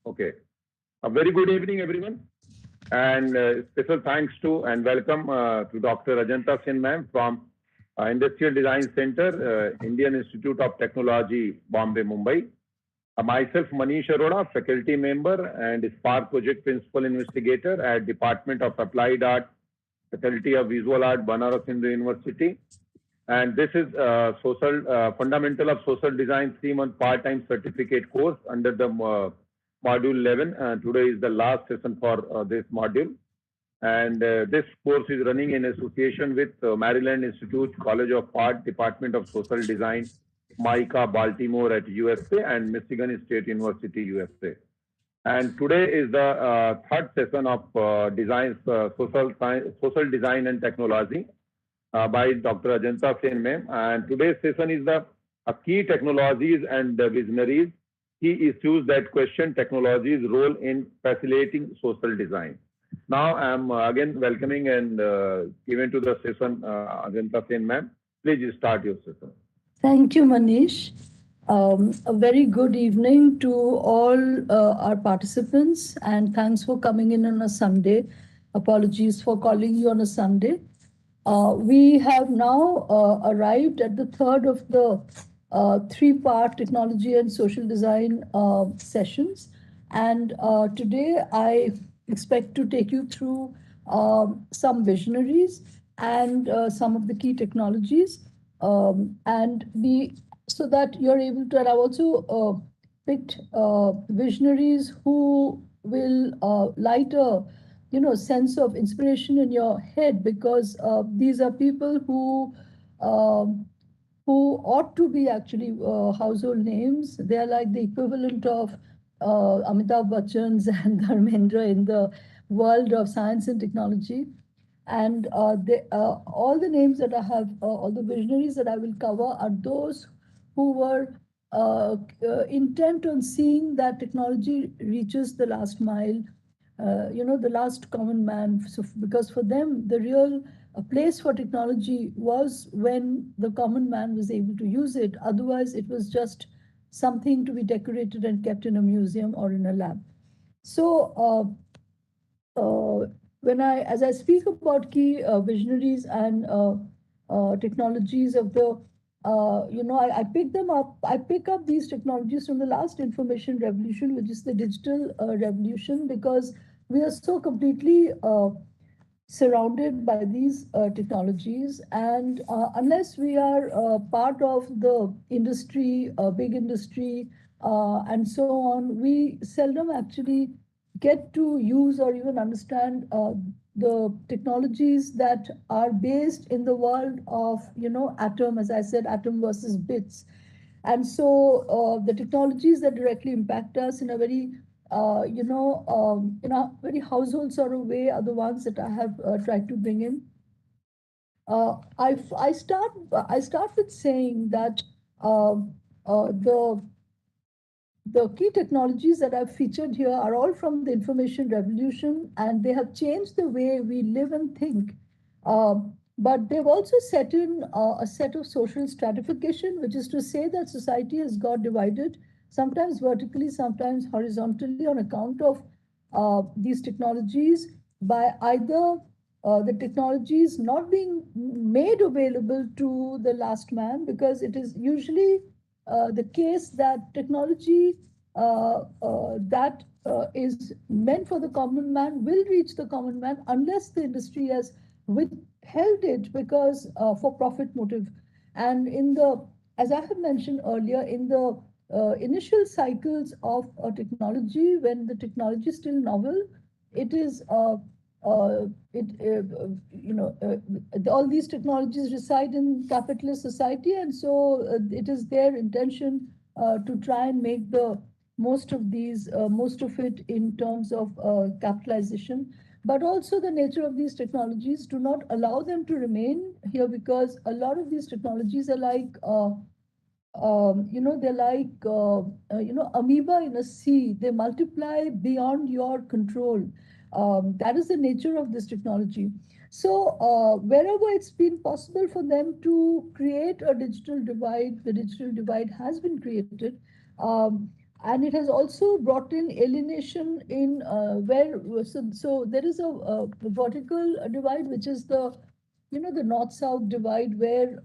Okay. A very good evening, everyone. And special thanks to and welcome to Dr. Ajanta Sen ma'am from Industrial Design Center, Indian Institute of Technology, Bombay, Mumbai. Myself, Manish Arora, faculty member and Spark Project Principal Investigator at Department of Applied Art, Faculty of Visual Art, Banaras Hindu University. And this is Fundamental of Social Design 3-month part-time certificate course under the module 11. Today is the last session for this module. And this course is running in association with Maryland Institute College of Art, Department of Social Design, MICA, Baltimore at USA, and Michigan State University, USA. And today is the third session of social design and technology by Dr. Ajanta Sen ma'am. And today's session is the key technologies and visionaries, key issues that question technology's role in facilitating social design. Now I'm again welcoming and given to the session Ajanta Sen ma'am. Please start your session. Thank you, Manish. A very good evening to all our participants, and thanks for coming in on a Sunday. Apologies for calling you on a Sunday. We have now arrived at the third of the three-part technology and social design sessions. And today I expect to take you through some visionaries and some of the key technologies. And we so that you're able to, and I've also picked visionaries who will light a sense of inspiration in your head, because these are people um, who ought to be actually household names. They are like the equivalent of Amitabh Bachchan's and Dharmendra in the world of science and technology. And all the names that I have, all the visionaries that I will cover are those who were intent on seeing that technology reaches the last mile, the last common man. So, because for them, the real place for technology was when the common man was able to use it. Otherwise, it was just something to be decorated and kept in a museum or in a lab. So, as I speak about key visionaries and technologies of the, I pick them up. I pick up these technologies from the last information revolution, which is the digital revolution, because we are so completely surrounded by these technologies, and unless we are part of the industry, big industry, and so on, we seldom actually get to use or even understand the technologies that are based in the world of atom, as I said, atom versus bits. And so the technologies that directly impact us in a very in a very household sort of way are the ones that I have tried to bring in. I start with saying that uh, the key technologies that I've featured here are all from the information revolution, and they have changed the way we live and think. But they've also set in a set of social stratification, which is to say that society has got divided, sometimes vertically, sometimes horizontally, on account of these technologies, by either the technologies not being made available to the last man, because it is usually the case that technology that is meant for the common man will reach the common man unless the industry has withheld it because for profit motive. And as I have mentioned earlier, in the initial cycles of technology, when the technology is still novel, it is it all these technologies reside in capitalist society, and so it is their intention to try and make the most of it in terms of capitalization. But also the nature of these technologies do not allow them to remain here, because a lot of these technologies are like they're like amoeba in a sea. They multiply beyond your control. That is the nature of this technology. So wherever it's been possible for them to create a digital divide, the digital divide has been created. and it has also brought in alienation in so there is a vertical divide, which is the north south divide, where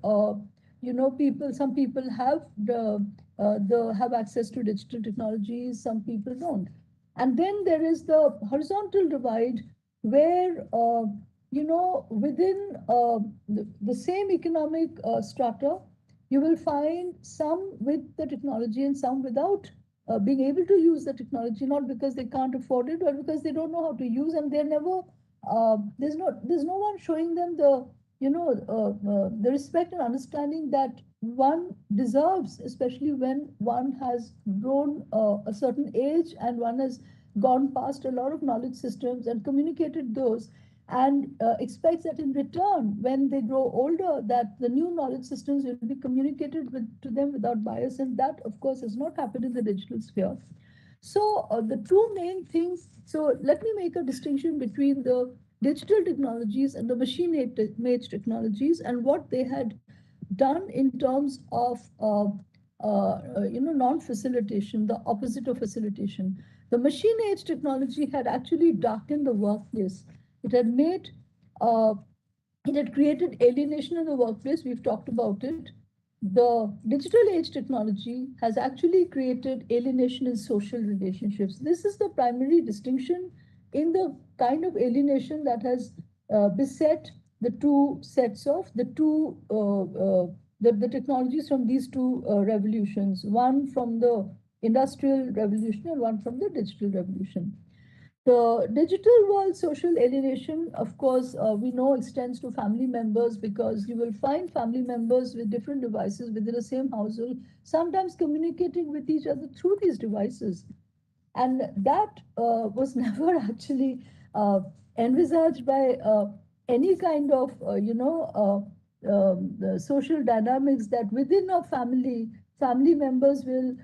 people, some people have the have access to digital technologies, some people don't. And then there is the horizontal divide, where within the same economic strata, you will find some with the technology and some without being able to use the technology, not because they can't afford it, but because they don't know how to use, and they're never there's no one showing them the respect and understanding that one deserves, especially when one has grown a certain age and one has gone past a lot of knowledge systems and communicated those, and expects that in return, when they grow older, that the new knowledge systems will be communicated to them without bias. And that, of course, has not happened in the digital sphere. So the two main things, so let me make a distinction between the digital technologies and the machine-made technologies, and what they had done in terms of non-facilitation, the opposite of facilitation. The machine-age technology had actually darkened the workplace. It had made uh, it had created alienation in the workplace. We've talked about it. The digital age technology has actually created alienation in social relationships. This is the primary distinction in the kind of alienation that has beset the two sets of the technologies from these two revolutions, one from the industrial revolution and one from the digital revolution. The digital world social alienation, of course, we know extends to family members, because you will find family members with different devices within the same household, sometimes communicating with each other through these devices. And that was never actually envisaged by any kind of, the social dynamics, that within a family, family members will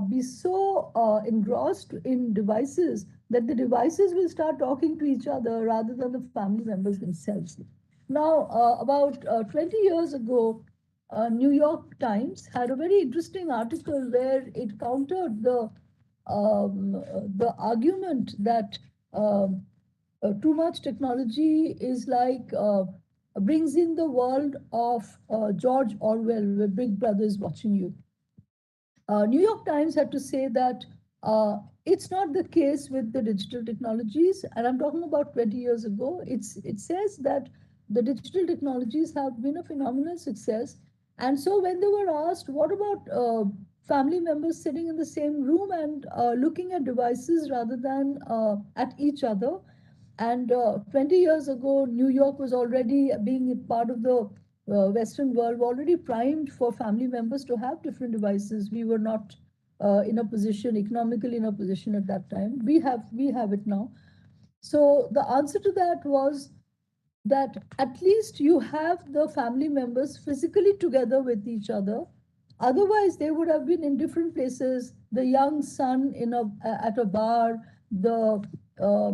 be so engrossed in devices that the devices will start talking to each other rather than the family members themselves. Now, about 20 years ago, New York Times had a very interesting article where it countered the argument that too much technology is like brings in the world of George Orwell, where Big Brother is watching you. New York Times had to say that it's not the case with the digital technologies, and I'm talking about 20 years ago. It says that the digital technologies have been a phenomenal success, and so when they were asked, what about family members sitting in the same room and looking at devices rather than at each other? And 20 years ago, New York was already being part of the Western world, were already primed for family members to have different devices. We were not in a position, economically in a position at that time. We have it now. So the answer to that was that at least you have the family members physically together with each other. Otherwise, they would have been in different places. The young son at a bar, the the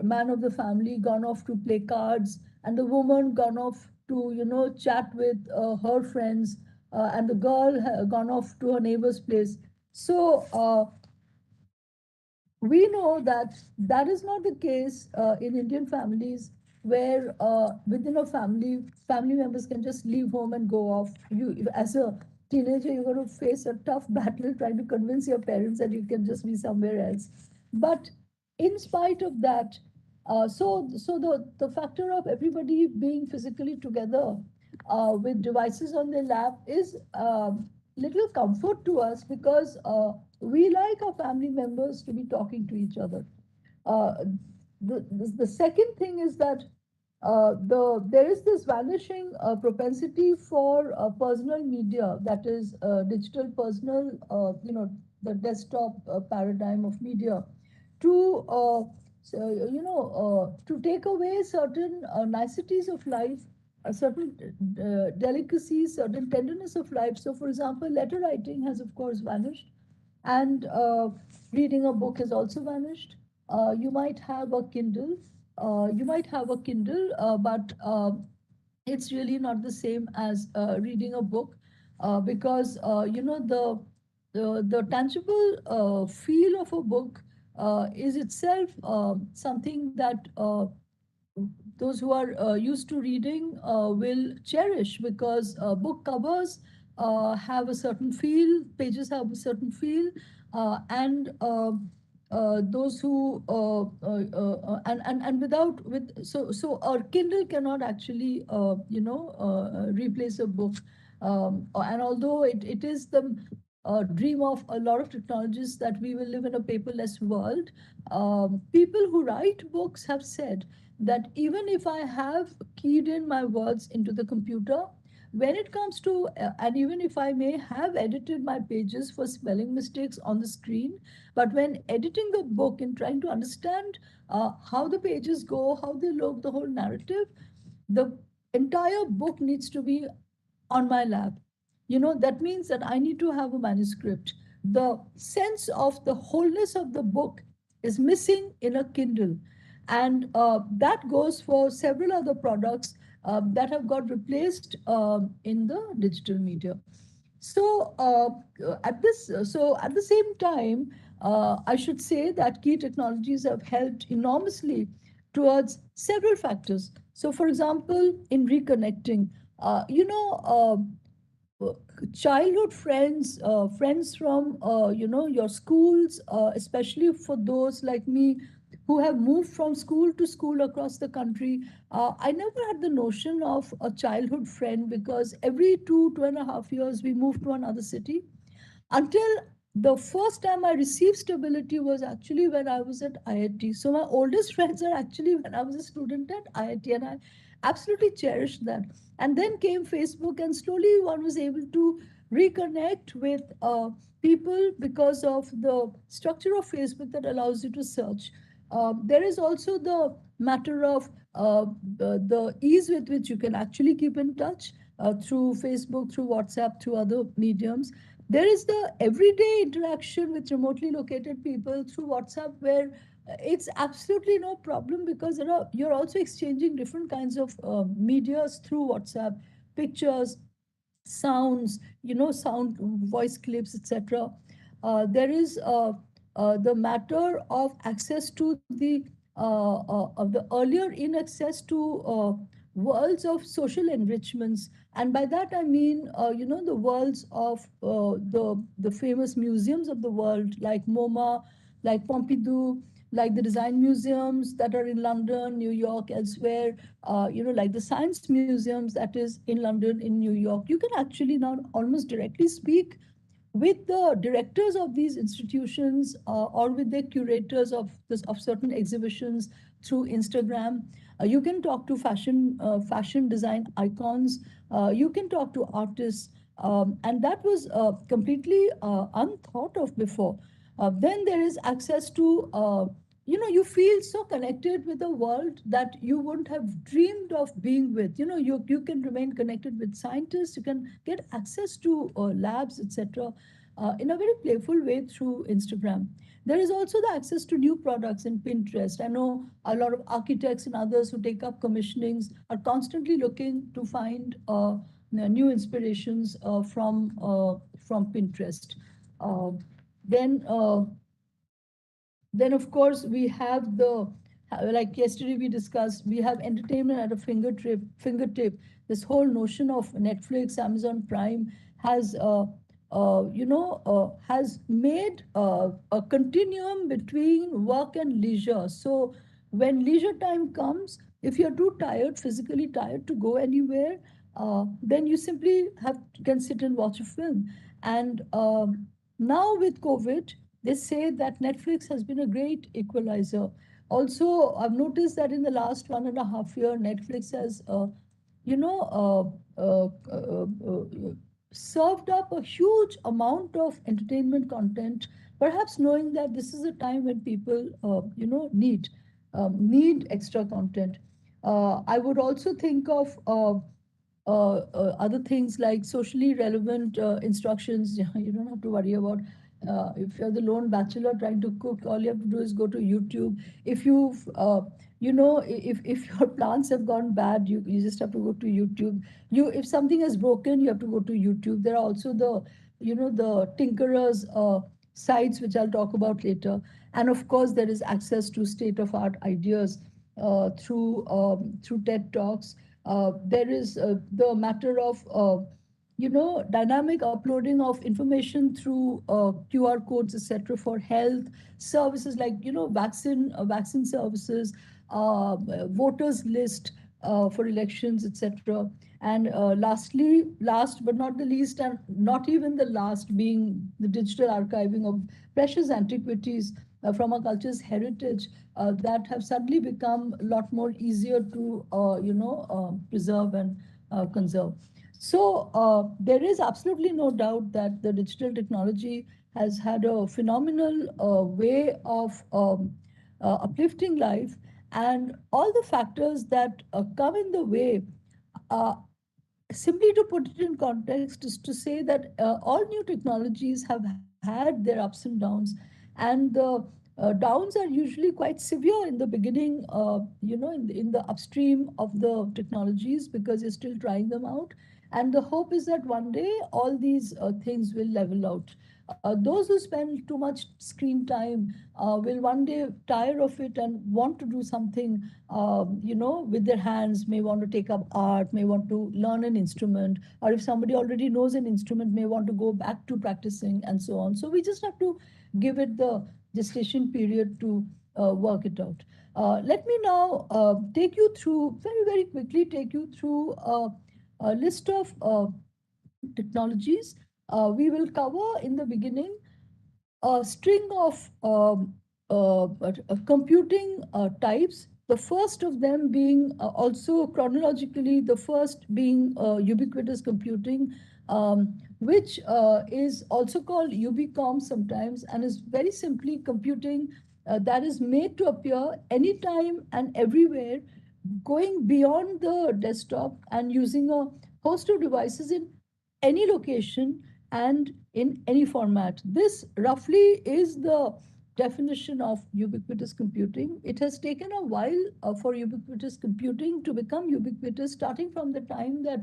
man of the family gone off to play cards, and the woman gone off to chat with her friends, and the girl gone off to her neighbor's place. So we know that that is not the case in Indian families, where within a family, family members can just leave home and go off. You, as a teenager, you're going to face a tough battle trying to convince your parents that you can just be somewhere else. But in spite of that, the factor of everybody being physically together with devices on their lap is little comfort to us, because we like our family members to be talking to each other. Uh, the second thing is that there is this vanishing propensity for personal media, that is digital personal, the desktop paradigm of media, to to take away certain niceties of life, certain delicacies, certain tenderness of life. So, for example, letter writing has, of course, vanished, and reading a book has also vanished. You might have a Kindle, but it's really not the same as reading a book, because the tangible feel of a book is itself something that those who are used to reading will cherish, because book covers have a certain feel, pages have a certain feel, and those who and without with so our Kindle cannot actually replace a book, and although it is the dream of a lot of technologists that we will live in a paperless world, people who write books have said that even if I have keyed in my words into the computer, when it comes to, and even if I may have edited my pages for spelling mistakes on the screen, but when editing the book and trying to understand how the pages go, how they look, the whole narrative, the entire book needs to be on my lap. That means that I need to have a manuscript. The sense of the wholeness of the book is missing in a Kindle. And that goes for several other products that have got replaced in the digital media. So at the same time, I should say that key technologies have helped enormously towards several factors. So, for example, in reconnecting, uh, you know, uh, childhood friends, friends from your schools, especially for those like me who have moved from school to school across the country. I never had the notion of a childhood friend, because every 2.5 years we moved to another city, until the first time I received stability was actually when I was at IIT. So my oldest friends are actually when I was a student at IIT, and I absolutely cherished that. And then came Facebook, and slowly one was able to reconnect with people because of the structure of Facebook that allows you to search. There is also the matter of the ease with which you can actually keep in touch through Facebook, through WhatsApp, through other mediums. There is the everyday interaction with remotely located people through WhatsApp, where it's absolutely no problem, because you're also exchanging different kinds of medias through WhatsApp, pictures, sounds, sound, voice clips, etc. There is the matter of access to of the earlier in access to worlds of social enrichments, and by that I mean the worlds of the famous museums of the world, like MoMA, like Pompidou, like the design museums that are in London, New York, elsewhere, like the science museums that is in London, in New York. You can actually now almost directly speak with the directors of these institutions, or with the curators of certain exhibitions through Instagram. You can talk to fashion design icons. You can talk to artists, and that was completely unthought of before. Then there is access to you feel so connected with the world that you wouldn't have dreamed of being with. You can remain connected with scientists, you can get access to labs, etc., in a very playful way through Instagram. There is also the access to new products in Pinterest. I know a lot of architects and others who take up commissionings are constantly looking to find new inspirations from Pinterest. Uh, then then of course we have like yesterday we discussed, we have entertainment at a fingertip. This whole notion of Netflix, Amazon Prime has has made a continuum between work and leisure. So when leisure time comes, if you're too tired, physically tired to go anywhere, then you simply can sit and watch a film. And now with COVID, they say that Netflix has been a great equalizer. Also, I've noticed that in the last 1.5 year, Netflix has, you know, served up a huge amount of entertainment content, perhaps knowing that this is a time when people, need extra content. I would also think of other things like socially relevant instructions. You don't have to worry about if you're the lone bachelor trying to cook, all you have to do is go to YouTube. If you've if your plants have gone bad, you just have to go to YouTube. If something is broken, you have to go to YouTube. There are also the tinkerers sites, which I'll talk about later. And of course, there is access to state-of-art ideas through TED Talks. There is the matter of dynamic uploading of information through QR codes, etc., for health services like vaccine services, voters list for elections, etc. And last but not the least, and not even the last, being the digital archiving of precious antiquities from our culture's heritage that have suddenly become a lot more easier to preserve and conserve. So there is absolutely no doubt that the digital technology has had a phenomenal way of uplifting life, and all the factors that come in the way. Uh, Simply to put it in context, is to say that all new technologies have had their ups and downs, and the downs are usually quite severe in the beginning, in the upstream of the technologies, because you're still trying them out. And the hope is that one day all these things will level out. Those who spend too much screen time will one day tire of it and want to do something, with their hands, may want to take up art, may want to learn an instrument, or if somebody already knows an instrument, may want to go back to practicing, and so on. So we just have to give it the gestation period to work it out. Let me now take you through, very, very quickly, take you through a list of technologies. We will cover in the beginning a string of computing types. The first of them being, also chronologically, the first being ubiquitous computing, which is also called Ubicom sometimes, and is very simply computing that is made to appear anytime and everywhere, going beyond the desktop and using a host of devices in any location and in any format. This roughly is the definition of ubiquitous computing. It has taken a while for ubiquitous computing to become ubiquitous, starting from the time that,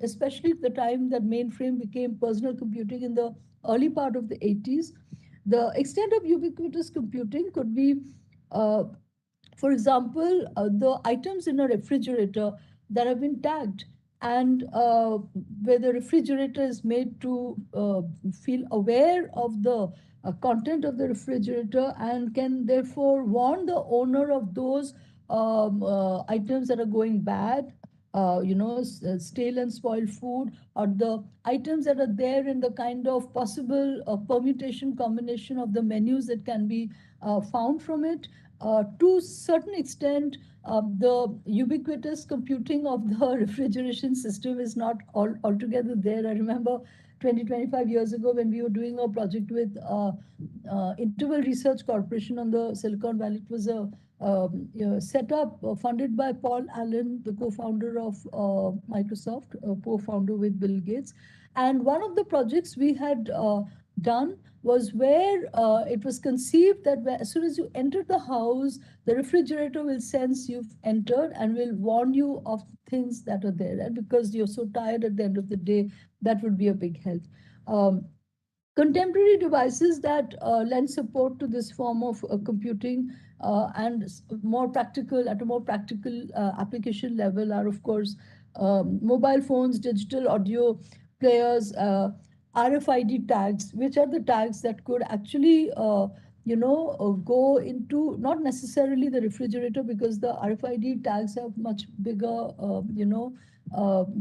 especially the time that mainframe became personal computing in the early part of the 80s. The extent of ubiquitous computing could be, uh, for example, the items in a refrigerator that have been tagged, and where the refrigerator is made to feel aware of the content of the refrigerator, and can therefore warn the owner of those items that are going bad, stale and spoiled food, or the items that are there in the kind of possible permutation combination of the menus that can be found from it. To certain extent, the ubiquitous computing of the refrigeration system is not altogether there. I remember 20, 25 years ago, when we were doing a project with Interval Research Corporation on the Silicon Valley. It was a setup funded by Paul Allen, the co-founder of Microsoft, co-founder with Bill Gates. And one of the projects we had done was where it was conceived that as soon as you enter the house, the refrigerator will sense you've entered and will warn you of things that are there. And because you're so tired at the end of the day, that would be a big help. Um, Contemporary devices that lend support to this form of computing and more practical, at a more practical application level, are of course mobile phones, digital audio players, RFID tags, which are the tags that could actually go into not necessarily the refrigerator, because the RFID tags have much bigger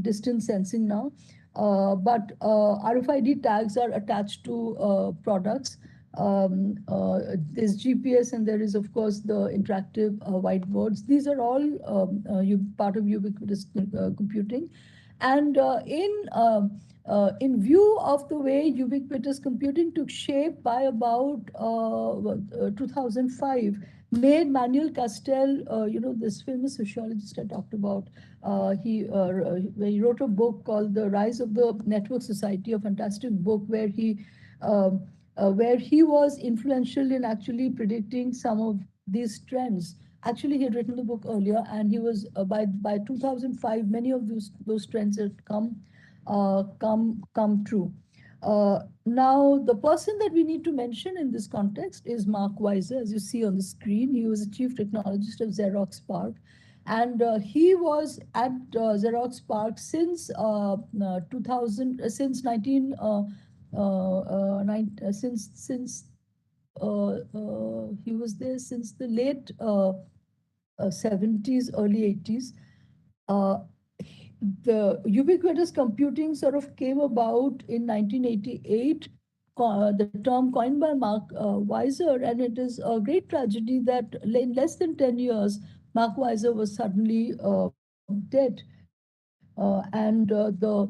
distance sensing now, but RFID tags are attached to products. There's GPS, and there is, of course, the interactive whiteboards. These are all part of ubiquitous computing. And in view of the way ubiquitous computing took shape by about 2005, made Manuel Castell, this famous sociologist I talked about, he wrote a book called The Rise of the Network Society, a fantastic book where he was influential in actually predicting some of these trends. Actually, he had written the book earlier, and he was by 2005, many of those trends had come true. Now, the person that we need to mention in this context is Mark Weiser, as you see on the screen. He was the chief technologist of Xerox PARC, and he was at Xerox PARC since 2000, since 19, since he was there since the late 70s, early 80s. Uh, the ubiquitous computing sort of came about in 1988, the term coined by Mark Weiser, and it is a great tragedy that in less than 10 years, Mark Weiser was suddenly dead. And the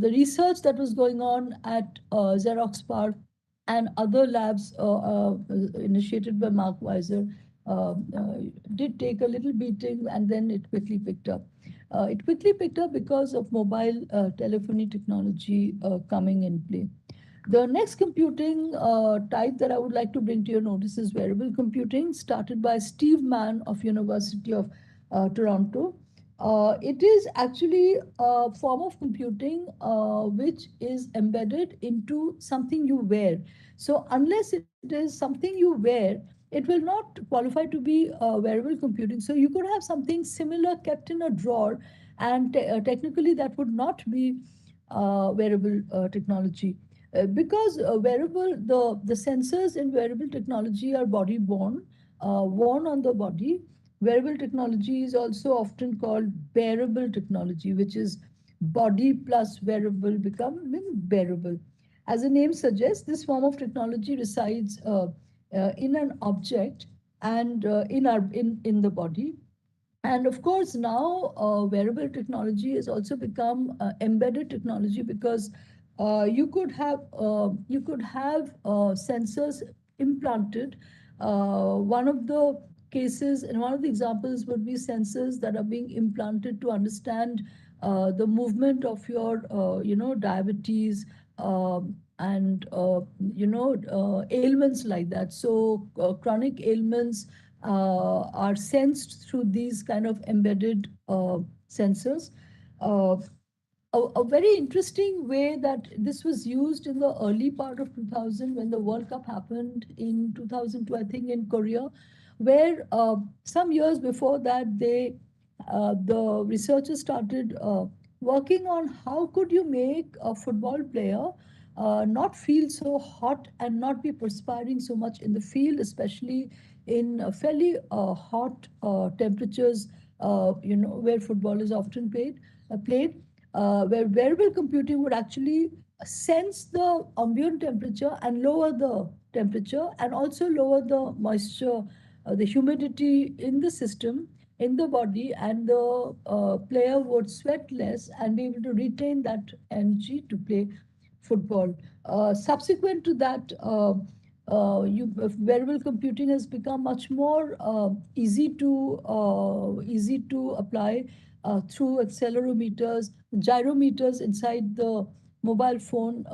research that was going on at Xerox PARC and other labs initiated by Mark Weiser did take a little beating, and then it quickly picked up. It quickly picked up because of mobile telephony technology coming in play. The next computing type that I would like to bring to your notice is wearable computing, started by Steve Mann of University of Toronto. It is actually a form of computing which is embedded into something you wear. So unless it is something you wear, it will not qualify to be wearable computing. So you could have something similar kept in a drawer, and technically that would not be wearable technology. Because wearable, the sensors in wearable technology are body borne, worn on the body. Wearable technology is also often called bearable technology, which is body plus wearable becoming bearable. As the name suggests, this form of technology resides in an object and in the body. And of course, now wearable technology has also become embedded technology, because you could have sensors implanted. One of the cases and one of the examples would be sensors that are being implanted to understand the movement of your diabetes, and ailments like that. So chronic ailments are sensed through these kind of embedded sensors. Uh, a very interesting way that this was used in the early part of 2000, when the World Cup happened in 2002, I think, in Korea, where some years before that, the researchers started working on how could you make a football player not feel so hot and not be perspiring so much in the field, especially in fairly hot temperatures, where football is often played, where wearable computing would actually sense the ambient temperature and lower the temperature, and also lower the moisture, the humidity in the system, in the body, and the player would sweat less and be able to retain that energy to play football. Subsequent to that, wearable computing has become much more easy to apply through accelerometers, gyrometers inside the mobile phone,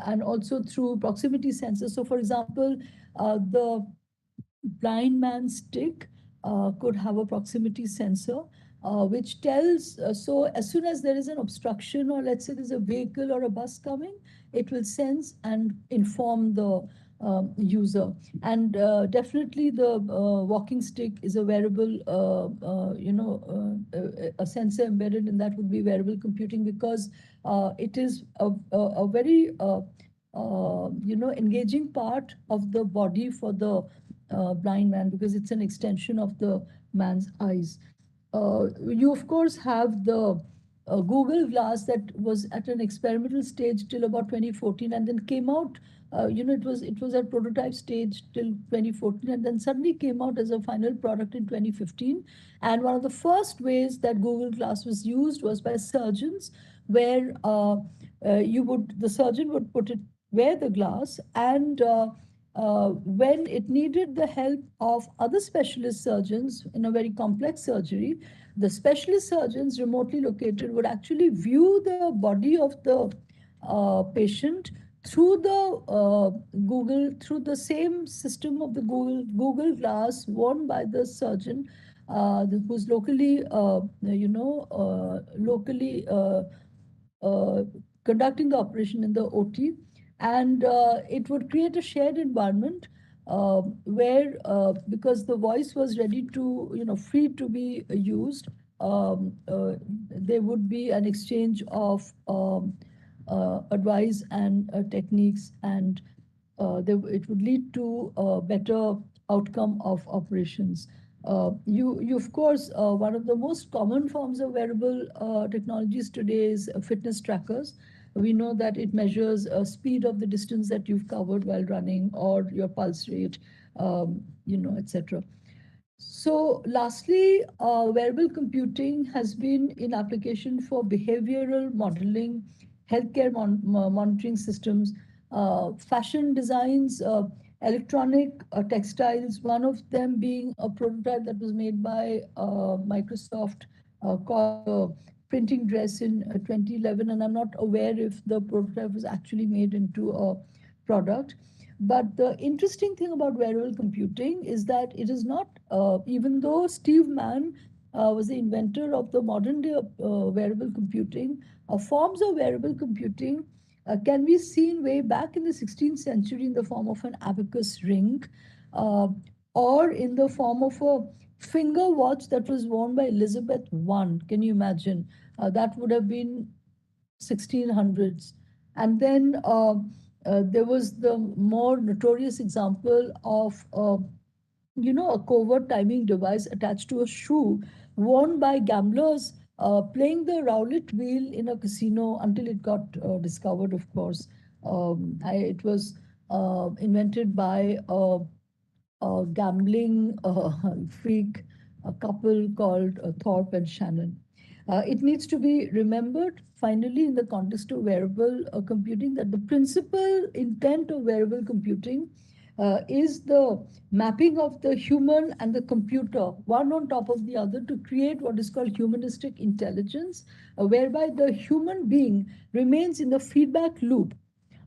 and also through proximity sensors. So, for example, the blind man's stick could have a proximity sensor, which tells, so as soon as there is an obstruction, or let's say there's a vehicle or a bus coming, it will sense and inform the user. And definitely the walking stick is a wearable, a sensor embedded in that would be wearable computing, because it is a very engaging part of the body for the blind man, because it's an extension of the man's eyes. You of course have the Google Glass that was at an experimental stage till about 2014, and then came out. It was at prototype stage till 2014, and then suddenly came out as a final product in 2015. And one of the first ways that Google Glass was used was by surgeons, where the surgeon would put it wear the glass, and when it needed the help of other specialist surgeons in a very complex surgery, the specialist surgeons remotely located would actually view the body of the patient through the through the same system of the Google Glass worn by the surgeon, who's locally conducting the operation in the OT, and it would create a shared environment where, because the voice was ready to, free to be used, there would be an exchange of advice and techniques, and it would lead to a better outcome of operations. You of course, one of the most common forms of wearable technologies today is fitness trackers. We know that it measures speed of the distance that you've covered while running, or your pulse rate, etc. So lastly, wearable computing has been in application for behavioral modeling, healthcare monitoring systems, fashion designs, electronic textiles, one of them being a prototype that was made by Microsoft called printing dress in 2011. And I'm not aware if the prototype was actually made into a product. But the interesting thing about wearable computing is that it is not, even though Steve Mann was the inventor of the modern day wearable computing, forms of wearable computing can be seen way back in the 16th century in the form of an abacus ring, uh, or in the form of a finger watch that was worn by Elizabeth I. Can you imagine? That would have been 1600s. And then there was the more notorious example of, a covert timing device attached to a shoe worn by gamblers playing the roulette wheel in a casino until it got discovered, of course. It was invented by a gambling freak, a couple called Thorpe and Shannon. It needs to be remembered, finally, in the context of wearable computing, that the principal intent of wearable computing is the mapping of the human and the computer, one on top of the other, to create what is called humanistic intelligence, whereby the human being remains in the feedback loop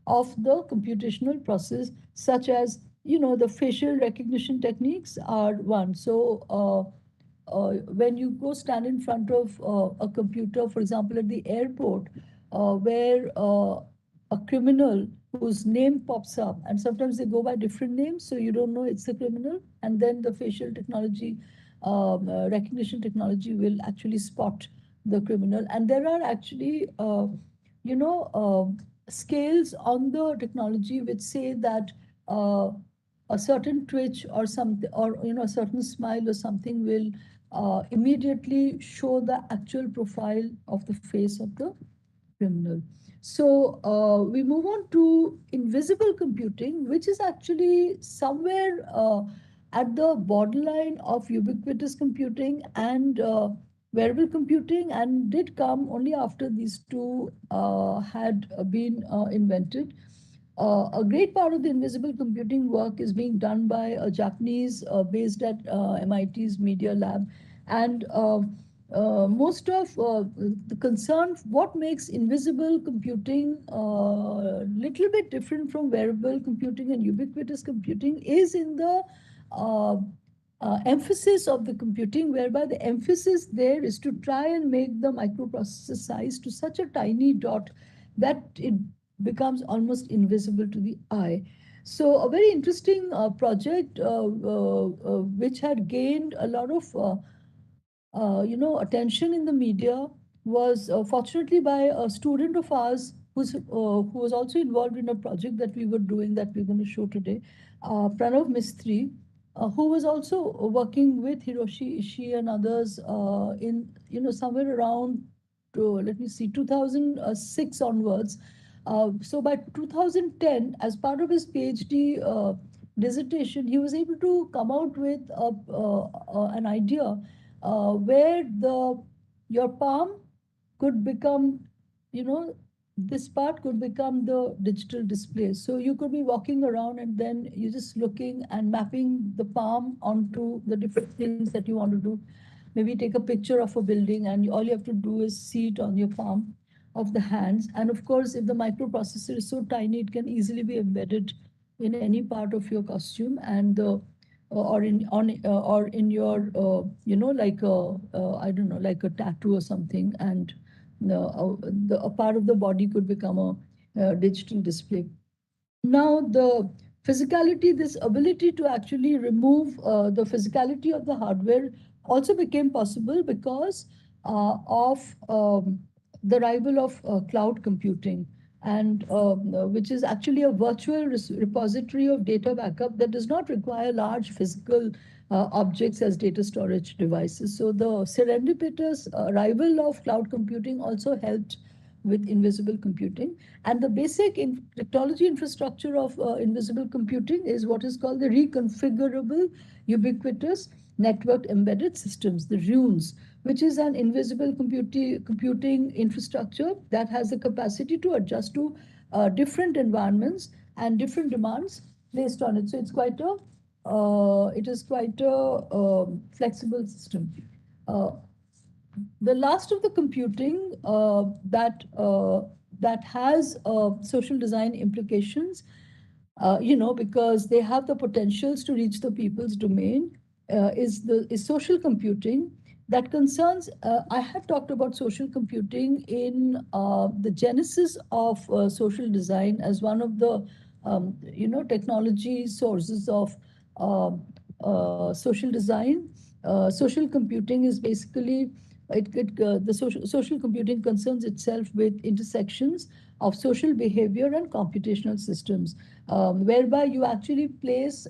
of the computational process, such as, the facial recognition techniques are one. So when you go stand in front of a computer, for example, at the airport, where a criminal whose name pops up, and sometimes they go by different names, so you don't know it's a criminal, and then the facial technology, recognition technology will actually spot the criminal. And there are actually, you know, scales on the technology which say that a certain twitch or something, or a certain smile or something will immediately show the actual profile of the face of the criminal. So we move on to invisible computing, which is actually somewhere at the borderline of ubiquitous computing and wearable computing, and did come only after these two had been invented. A great part of the invisible computing work is being done by a Japanese based at MIT's Media Lab. And most of the concern, what makes invisible computing a little bit different from wearable computing and ubiquitous computing, is in the uh, emphasis of the computing, whereby the emphasis there is to try and make the microprocessor size to such a tiny dot that it becomes almost invisible to the eye. So a very interesting project which had gained a lot of attention in the media was fortunately by a student of ours who was also involved in a project that we were doing that we're going to show today, Pranav Mistry, who was also working with Hiroshi Ishii and others in, somewhere around, let me see, 2006 onwards. So by 2010, as part of his PhD dissertation, he was able to come out with an idea where your palm could become, you know, this part could become the digital display. So you could be walking around and then you're just looking and mapping the palm onto the different things that you want to do. Maybe take a picture of a building, and all you have to do is see it on your palm of the hands. And of course, if the microprocessor is so tiny, it can easily be embedded in any part of your costume, and or in on or in your like a I don't know, like a tattoo or something. And a part of the body could become a digital display. Now, the physicality, this ability to actually remove the physicality of the hardware also became possible because of the arrival of cloud computing, and which is actually a virtual repository of data backup that does not require large physical objects as data storage devices. So the serendipitous arrival of cloud computing also helped with invisible computing. And the basic technology infrastructure of invisible computing is what is called the reconfigurable ubiquitous network embedded systems, the RUNES, which is an invisible computing infrastructure that has the capacity to adjust to different environments and different demands placed on it. So it is quite a flexible system. The last of the computing that has social design implications, because they have the potentials to reach the people's domain, is social computing that concerns. I had talked about social computing in the genesis of social design as one of the technology sources of social design. Social computing is basically the social computing concerns itself with intersections of social behavior and computational systems, whereby you actually place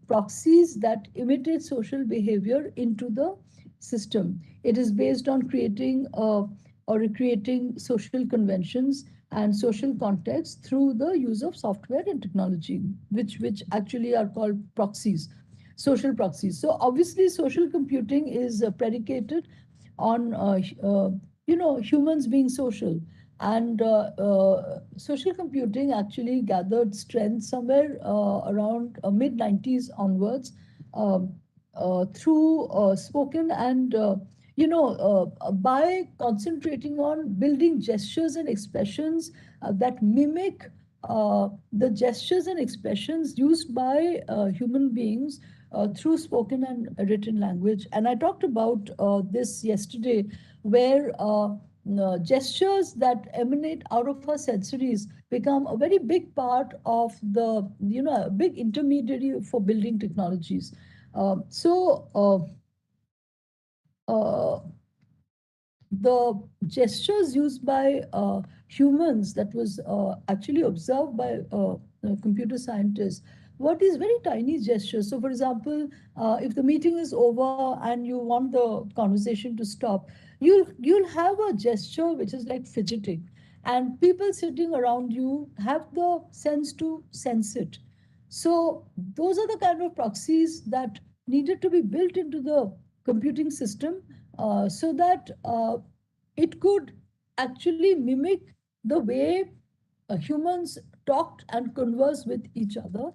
proxies that imitate social behavior into the system. It is based on creating or recreating social conventions and social context through the use of software and technology, which actually are called proxies, social proxies. So obviously, social computing is predicated on humans being social, and social computing actually gathered strength somewhere around mid 90s onwards, through spoken and by concentrating on building gestures and expressions that mimic the gestures and expressions used by human beings through spoken and written language. And I talked about this yesterday, where gestures that emanate out of our sensories become a very big part of a big intermediary for building technologies. So the gestures used by humans that was actually observed by computer scientists were these very tiny gestures. So, for example, if the meeting is over and you want the conversation to stop, you'll have a gesture which is like fidgeting, and people sitting around you have the sense to sense it. So, those are the kind of proxies that needed to be built into the computing system, so that it could actually mimic the way humans talked and conversed with each other.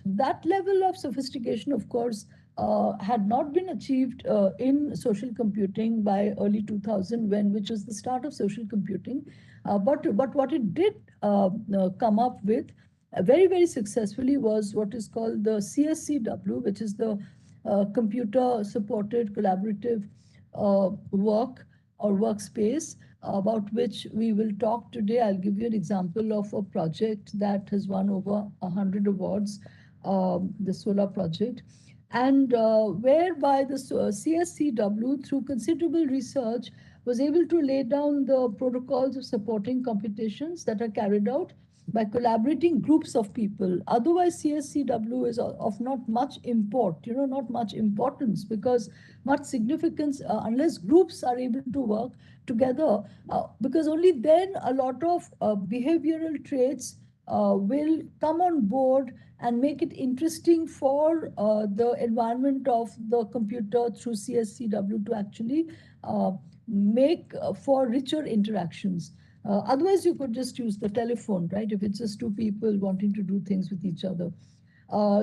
That level of sophistication, of course, had not been achieved in social computing by early 2000, which was the start of social computing. But what it did come up with very, very successfully was what is called the CSCW, which is the computer supported collaborative work or workspace, about which we will talk today. I'll give you an example of a project that has won over 100 awards, the Solar Project, and whereby the CSCW, through considerable research, was able to lay down the protocols of supporting competitions that are carried out by collaborating groups of people. Otherwise, CSCW is of not much import, not much importance, because much significance unless groups are able to work together, because only then a lot of behavioral traits will come on board and make it interesting for the environment of the computer through CSCW to actually make for richer interactions. Otherwise, you could just use the telephone, right? If it's just two people wanting to do things with each other.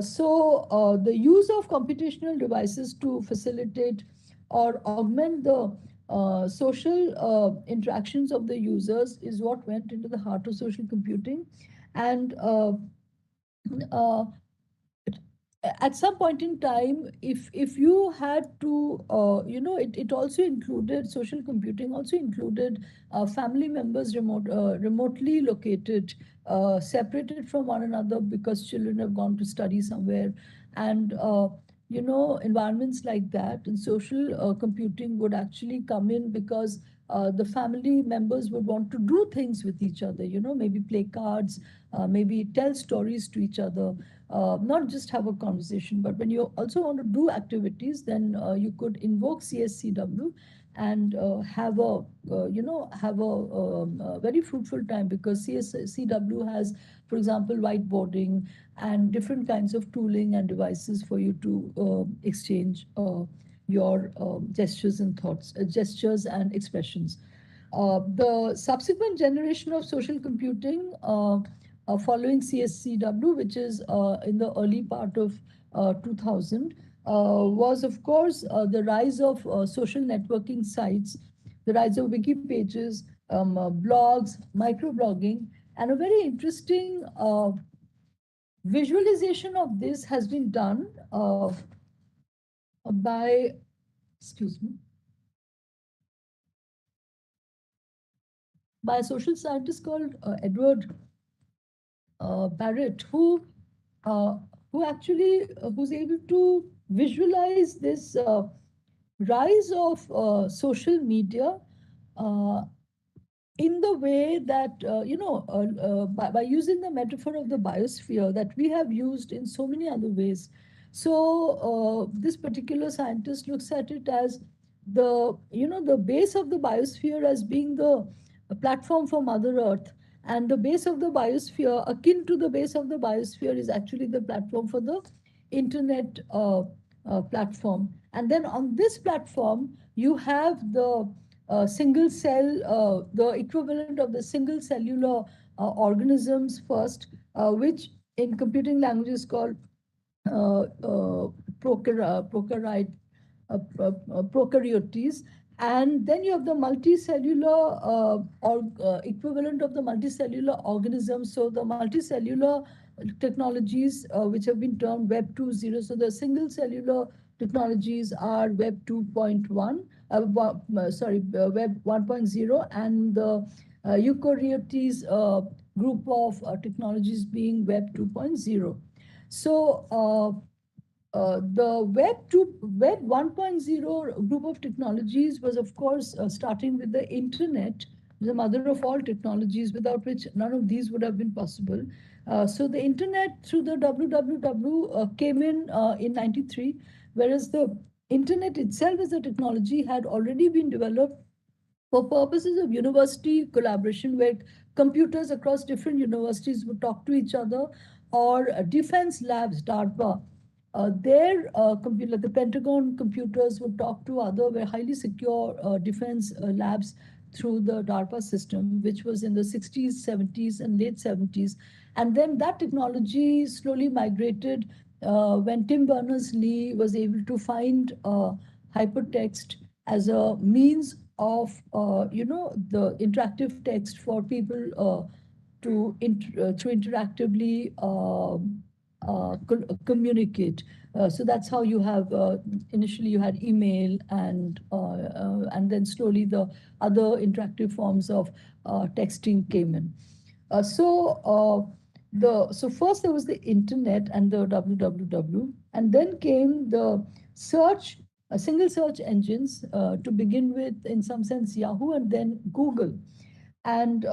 So the use of computational devices to facilitate or augment the social interactions of the users is what went into the heart of social computing. And uh, at some point in time, if you had to, it also included social computing, also included family members remotely located, separated from one another because children have gone to study somewhere, and environments like that. And social computing would actually come in because the family members would want to do things with each other, maybe play cards, maybe tell stories to each other, not just have a conversation. But when you also want to do activities, then you could invoke CSCW and have a very fruitful time, because CSCW has, for example, whiteboarding and different kinds of tooling and devices for you to exchange your gestures and thoughts, gestures and expressions. The subsequent generation of social computing, following CSCW, which is in the early part of 2000, was, of course, the rise of social networking sites, the rise of wiki pages, blogs, microblogging, and a very interesting visualization of this has been done by, excuse me, by a social scientist called Edward Barrett, uh, who actually who's able to visualize this rise of social media uh, in the way that by using the metaphor of the biosphere that we have used in so many other ways. So this particular scientist looks at it as the base of the biosphere as being the platform for Mother Earth, and the base of the biosphere, akin to the base of the biosphere, is actually the platform for the internet platform. And then on this platform you have the single cell, the equivalent of the single cellular organisms first, which in computing language is called prokaryote, prokaryotes. And then you have the multicellular or equivalent of the multicellular organisms. So the multicellular technologies, which have been termed Web 2.0. So the single cellular technologies are Web 2.1, Web 1.0, and the eukaryotes group of technologies being Web 2.0. So the Web 1.0 group of technologies was, of course, starting with the internet, the mother of all technologies, without which none of these would have been possible. So the internet through the WWW came in 93, whereas the internet itself as a technology had already been developed for purposes of university collaboration, where computers across different universities would talk to each other, or defense labs, DARPA. Their computer, the Pentagon computers would talk to other very highly secure defense labs through the DARPA system, which was in the 60s, 70s, and late 70s. And then that technology slowly migrated when Tim Berners-Lee was able to find hypertext as a means of, the interactive text for people to interactively communicate. So that's how you have, initially you had email, and then slowly the other interactive forms of texting came in. So first there was the internet and the WWW, and then came the search, single search engines, to begin with, in some sense, Yahoo, and then Google. And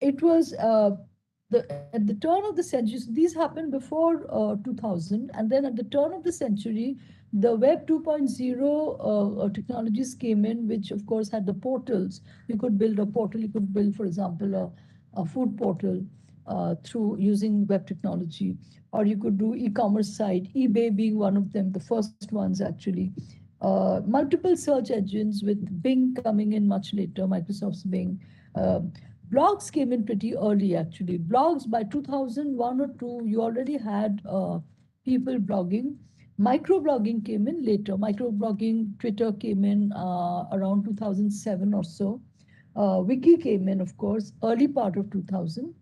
it was at the turn of the century, so these happened before 2000, and then at the turn of the century, the Web 2.0 technologies came in, which of course had the portals. You could build a portal, you could build, for example, a food portal through using web technology, or you could do e-commerce site, eBay being one of them, the first ones actually. Multiple search engines, with Bing coming in much later, Microsoft's Bing. Uh, Blogs came in pretty early, actually. Blogs by 2001 or 2, you already had people blogging. Microblogging came in later. Microblogging, Twitter came in around 2007 or so. Wiki came in, of course, early part of 2000.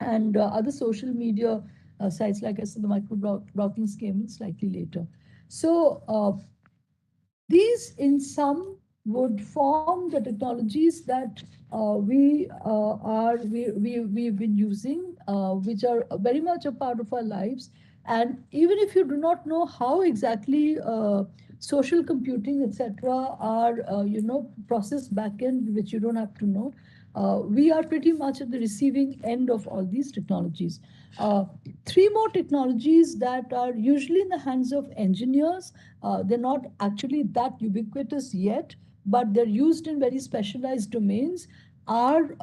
And other social media sites. Like I said, the micro blockings came in slightly later. So these, in sum, would form the technologies that we've been using, which are very much a part of our lives. And even if you do not know how exactly social computing, etc., are processed backend, which you don't have to know, we are pretty much at the receiving end of all these technologies. Uh, Three more technologies that are usually in the hands of engineers, they're not actually that ubiquitous yet, but they're used in very specialized domains, are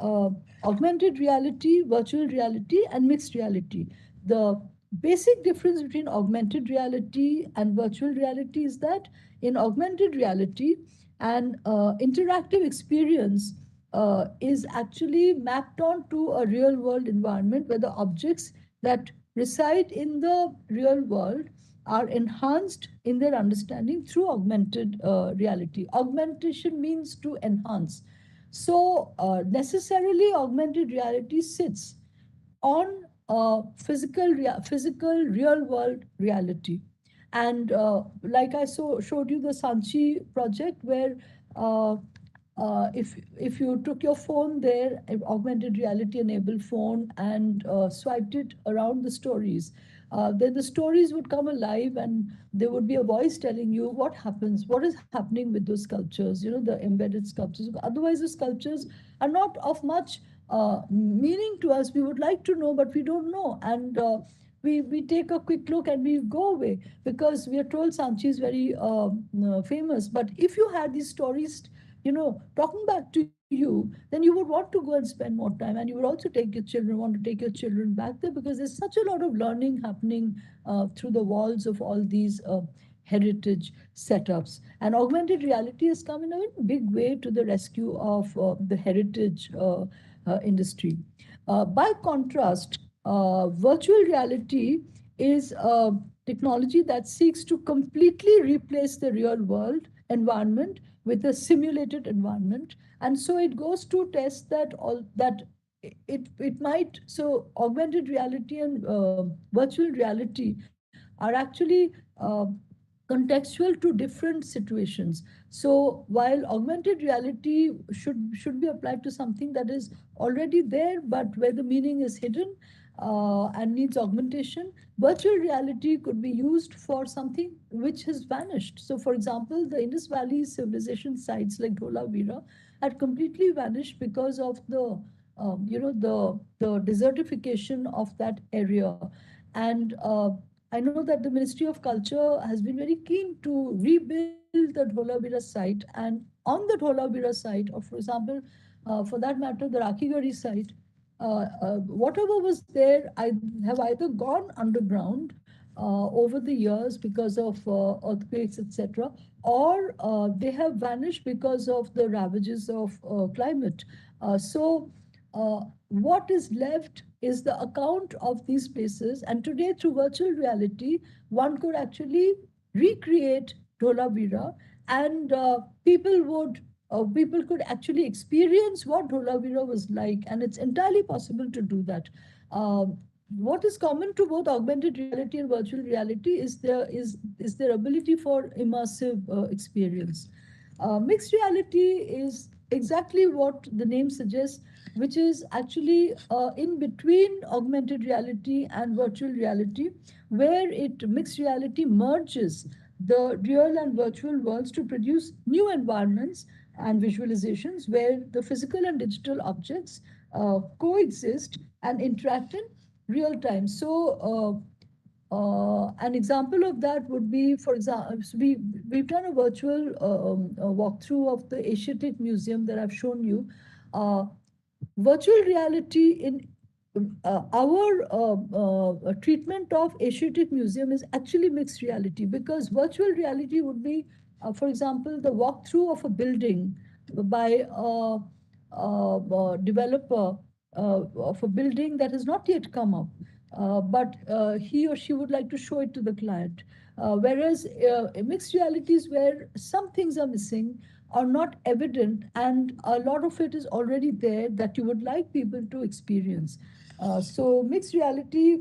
augmented reality, virtual reality, and mixed reality. The basic difference between augmented reality and virtual reality is that in augmented reality, an interactive experience is actually mapped onto a real world environment where the objects that reside in the real world are enhanced in their understanding through augmented reality. Augmentation means to enhance. So necessarily, augmented reality sits on physical real world reality. And like I showed you the Sanchi project, where uh, if you took your phone there, an augmented reality enabled phone, and swiped it around the stories, then the stories would come alive, and there would be a voice telling you what happens, what is happening with those sculptures, the embedded sculptures. Otherwise, the sculptures are not of much meaning to us. We would like to know, but we don't know. And we take a quick look and we go away because we are told Sanchi is very famous. But if you had these stories, talking back to you, then you would want to go and spend more time, and you would also want to take your children back there, because there's such a lot of learning happening through the walls of all these heritage setups. And augmented reality has come in a very big way to the rescue of the heritage industry. By contrast, virtual reality is a technology that seeks to completely replace the real world environment with a simulated environment. And so it goes to test that all that it might. So augmented reality and virtual reality are actually contextual to different situations. So while augmented reality should be applied to something that is already there, but where the meaning is hidden and needs augmentation, virtual reality could be used for something which has vanished. So, for example, the Indus Valley civilization sites like Dholavira had completely vanished because of the desertification of that area. And I know that the Ministry of Culture has been very keen to rebuild the Dholavira site. And on the Dholavira site, or for example, for that matter, the Rakhigarhi site, whatever was there, I have either gone underground over the years because of earthquakes, etc., or they have vanished because of the ravages of climate. So, what is left is the account of these places. And today, through virtual reality, one could actually recreate Dholavira, and people could actually experience what Dholavira was like, and it's entirely possible to do that. What is common to both augmented reality and virtual reality is their ability for immersive experience. Mixed reality is exactly what the name suggests, which is actually in between augmented reality and virtual reality, where it mixed reality merges the real and virtual worlds to produce new environments and visualizations where the physical and digital objects coexist and interact in real time. So, an example of that would be, for example, we've done a virtual walkthrough of the Asiatic Museum that I've shown you. Uh, Virtual reality in our treatment of Asiatic Museum is actually mixed reality, because virtual reality would be, for example, the walkthrough of a building by a developer of a building that has not yet come up, but he or she would like to show it to the client. Whereas mixed realities where some things are missing, are not evident, and a lot of it is already there that you would like people to experience. So mixed reality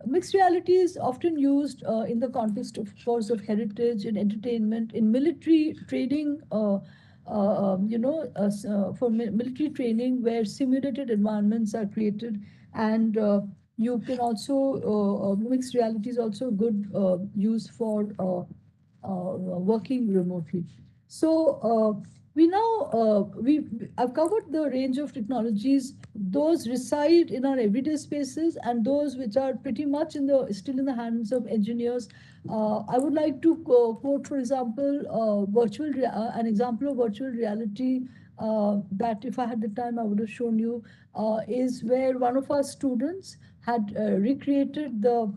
Mixed reality is often used in the context, of course, of heritage and entertainment, in military training, for military training, where simulated environments are created. And you can also, mixed reality is also good use for working remotely. So we now I've covered the range of technologies. Those reside in our everyday spaces, and those which are pretty much in the still in the hands of engineers. I would like to quote, for example, an example of virtual reality that, if I had the time, I would have shown you. Is where one of our students had recreated the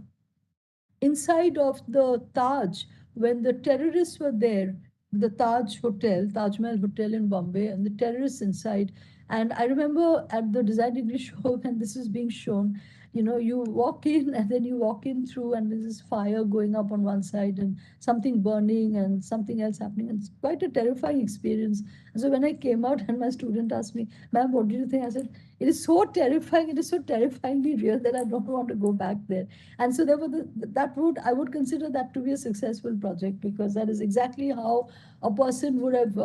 inside of the Taj when the terrorists were there, the Taj Hotel, Taj Mahal Hotel in Bombay, and the terrorists inside. And I remember at the design degree show when this is being shown, you walk in and then you walk in through, and there's this fire going up on one side and something burning and something else happening. And it's quite a terrifying experience. And so when I came out and my student asked me, "Ma'am, what do you think?" I said, "It is so terrifying. It is so terrifyingly real that I don't want to go back there." And so therefore, I would consider that to be a successful project, because that is exactly how a person would have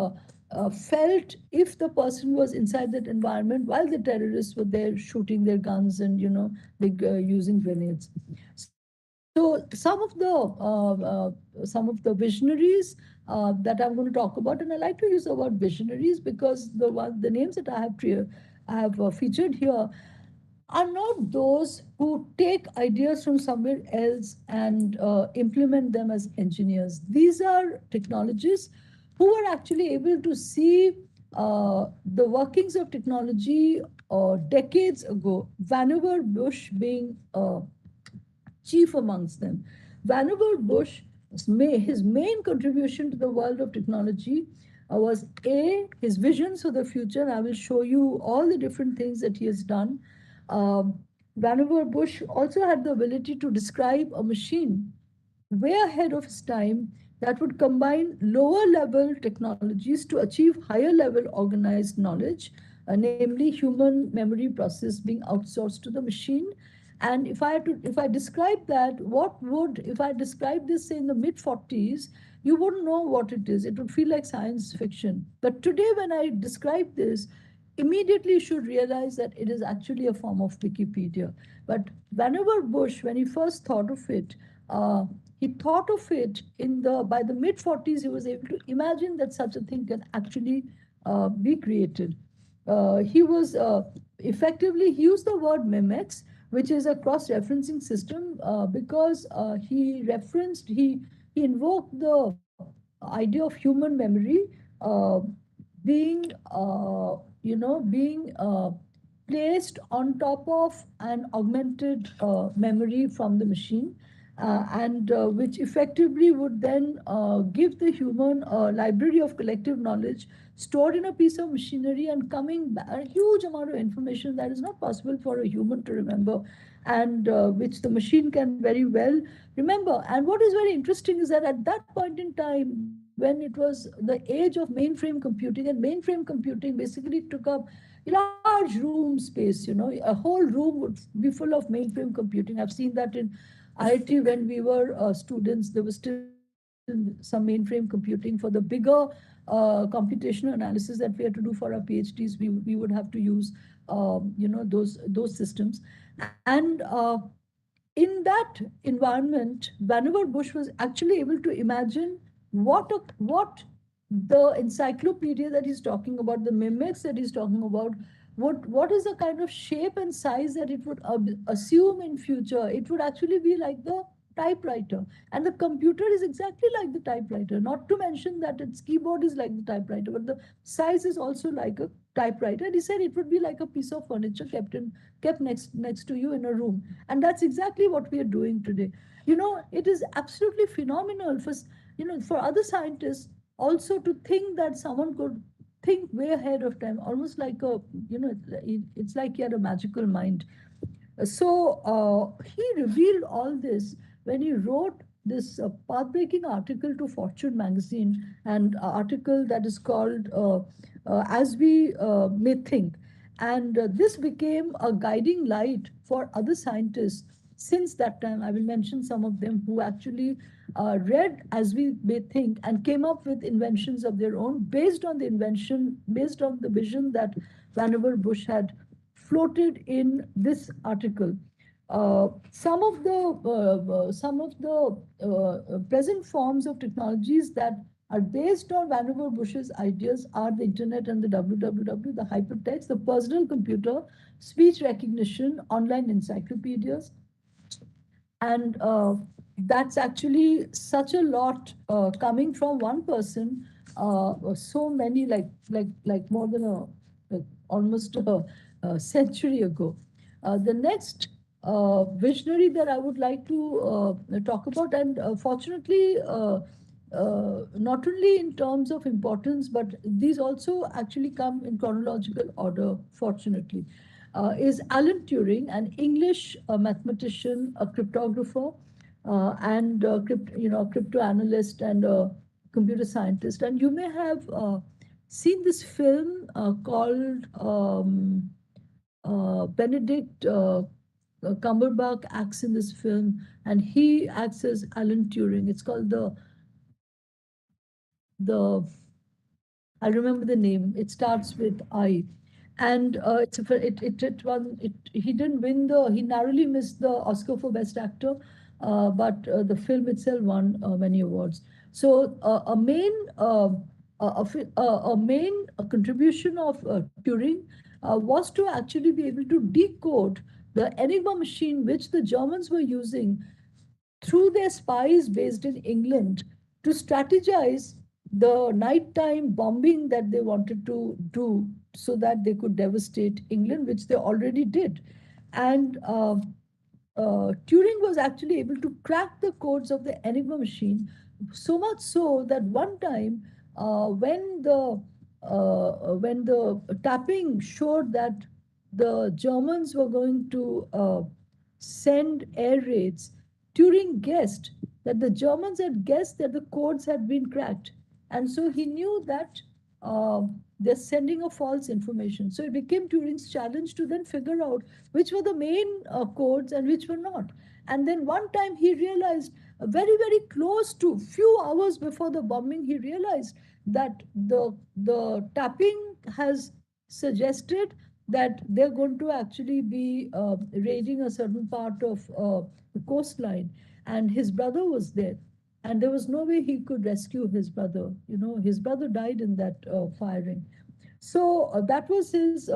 felt if the person was inside that environment while the terrorists were there shooting their guns and using grenades. So some of the visionaries that I'm going to talk about, and I like to use the word visionaries because the names that I have featured here are not those who take ideas from somewhere else and implement them as engineers. These are technologists who are actually able to see the workings of technology decades ago. Vannevar Bush being chief amongst them. Vannevar Bush, his main contribution to the world of technology was his visions for the future. I will show you all the different things that he has done. Um, Vannevar Bush also had the ability to describe a machine way ahead of his time that would combine lower level technologies to achieve higher level organized knowledge, namely human memory process being outsourced to the machine. And if I describe that, if I describe this say in the mid 40s, you wouldn't know what it is. It would feel like science fiction. But today, when I describe this, immediately you should realize that it is actually a form of Wikipedia. But Vannevar Bush, when he first thought of it, he thought of it by the mid 40s. He was able to imagine that such a thing can actually be created. He was effectively he used the word memex, which is a cross-referencing system, because he invoked the idea of human memory uh, being being placed on top of an augmented memory from the machine, and which effectively would then give the human a library of collective knowledge stored in a piece of machinery and coming back a huge amount of information that is not possible for a human to remember, and which the machine can very well remember. And what is very interesting is that at that point in time, when it was the age of mainframe computing, and mainframe computing basically took up large room space, a whole room would be full of mainframe computing. I've seen that in IIT when we were students. There was still some mainframe computing for the bigger computational analysis that we had to do for our PhDs. We would have to use those systems. And in that environment, Vannevar Bush was actually able to imagine what the encyclopedia that he's talking about, the Memex that he's talking about, what is the kind of shape and size that it would assume in future. It would actually be like the typewriter, and the computer is exactly like the typewriter. Not to mention that its keyboard is like the typewriter, but the size is also like a typewriter. And he said it would be like a piece of furniture kept next to you in a room. And that's exactly what we are doing today. It is absolutely phenomenal for other scientists also to think that someone could think way ahead of time, almost like it's like he had a magical mind. So he revealed all this when he wrote this path-breaking article to Fortune magazine, an article that is called "As We May Think," and this became a guiding light for other scientists since that time. I will mention some of them who actually read as we may think and came up with inventions of their own based on based on the vision that Vannevar Bush had floated in this article. Some of the present forms of technologies that are based on Vannevar Bush's ideas are the internet and the WWW, the hypertext, the personal computer, speech recognition, online encyclopedias, and that's actually such a lot coming from one person. So many, like more than almost a century ago. The next visionary that I would like to talk about, and fortunately, not only in terms of importance, but these also actually come in chronological order, fortunately, is Alan Turing, an English mathematician, a cryptographer, and crypto analyst and a computer scientist. And you may have seen this film called Benedict Cumberbatch acts in this film, and he acts as Alan Turing. It's called the I remember the name. It starts with I, and he didn't win the he narrowly missed the Oscar for Best Actor, but the film itself won many awards. So a main contribution of Turing was to actually be able to decode the Enigma machine which the Germans were using through their spies based in England to strategize the nighttime bombing that they wanted to do so that they could devastate England, which they already did. And Turing was actually able to crack the codes of the Enigma machine, so much so that one time when the tapping showed that the Germans were going to send air raids, Turing guessed that the Germans had guessed that the codes had been cracked. And so he knew that they're sending a false information. So it became Turing's challenge to then figure out which were the main codes and which were not. And then one time he realized, very, very close to few hours before the bombing, he realized that the tapping has suggested that they're going to actually be raiding a certain part of the coastline. And his brother was there. And there was no way he could rescue his brother. You know, his brother died in that firing. So that was his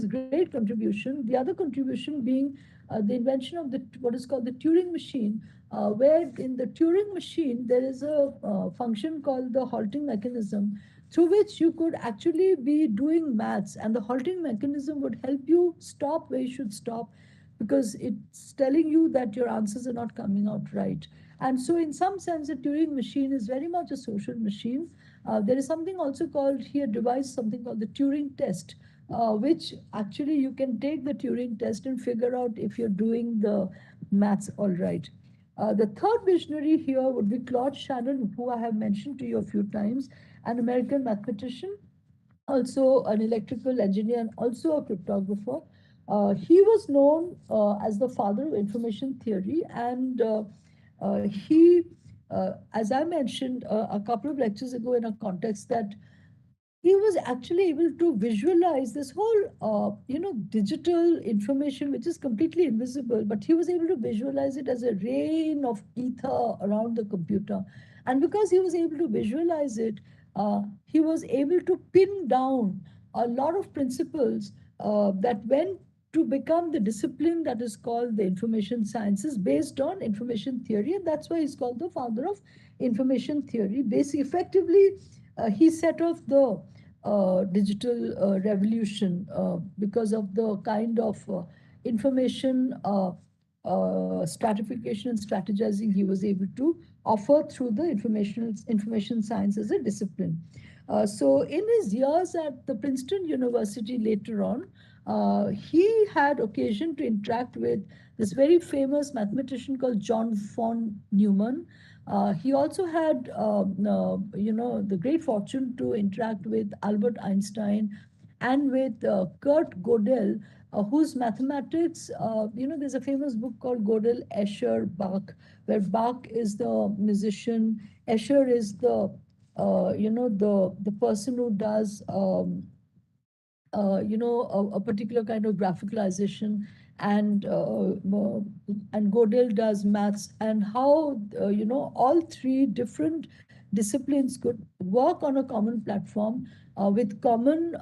great contribution. The other contribution being the invention of what is called the Turing machine, where in the Turing machine there is a function called the halting mechanism, through which you could actually be doing maths, and the halting mechanism would help you stop where you should stop, because it's telling you that your answers are not coming out right. And so, in some sense, the Turing machine is very much a social machine. There is something also called, he had devised something called the Turing test, which actually you can take the Turing test and figure out if you're doing the maths all right. The third visionary here would be Claude Shannon, who I have mentioned to you a few times, an American mathematician, also an electrical engineer, and also a cryptographer. He was known as the father of information theory, and as I mentioned a couple of lectures ago in a context, that he was actually able to visualize this whole digital information which is completely invisible, but he was able to visualize it as a rain of ether around the computer. And because he was able to visualize it, he was able to pin down a lot of principles that went to become the discipline that is called the information sciences, based on information theory. And that's why he's called the father of information theory. Basically, effectively, he set off the digital revolution because of the kind of information stratification and strategizing he was able to offer through the information science as a discipline. So in his years at the Princeton University later on, he had occasion to interact with this very famous mathematician called John von Neumann. He also had, the great fortune to interact with Albert Einstein and with Kurt Gödel, whose mathematics, there's a famous book called Gödel, Escher, Bach, where Bach is the musician, Escher is the person who does a particular kind of graphicalization, and Godel does maths, and how all three different disciplines could work on a common platform with common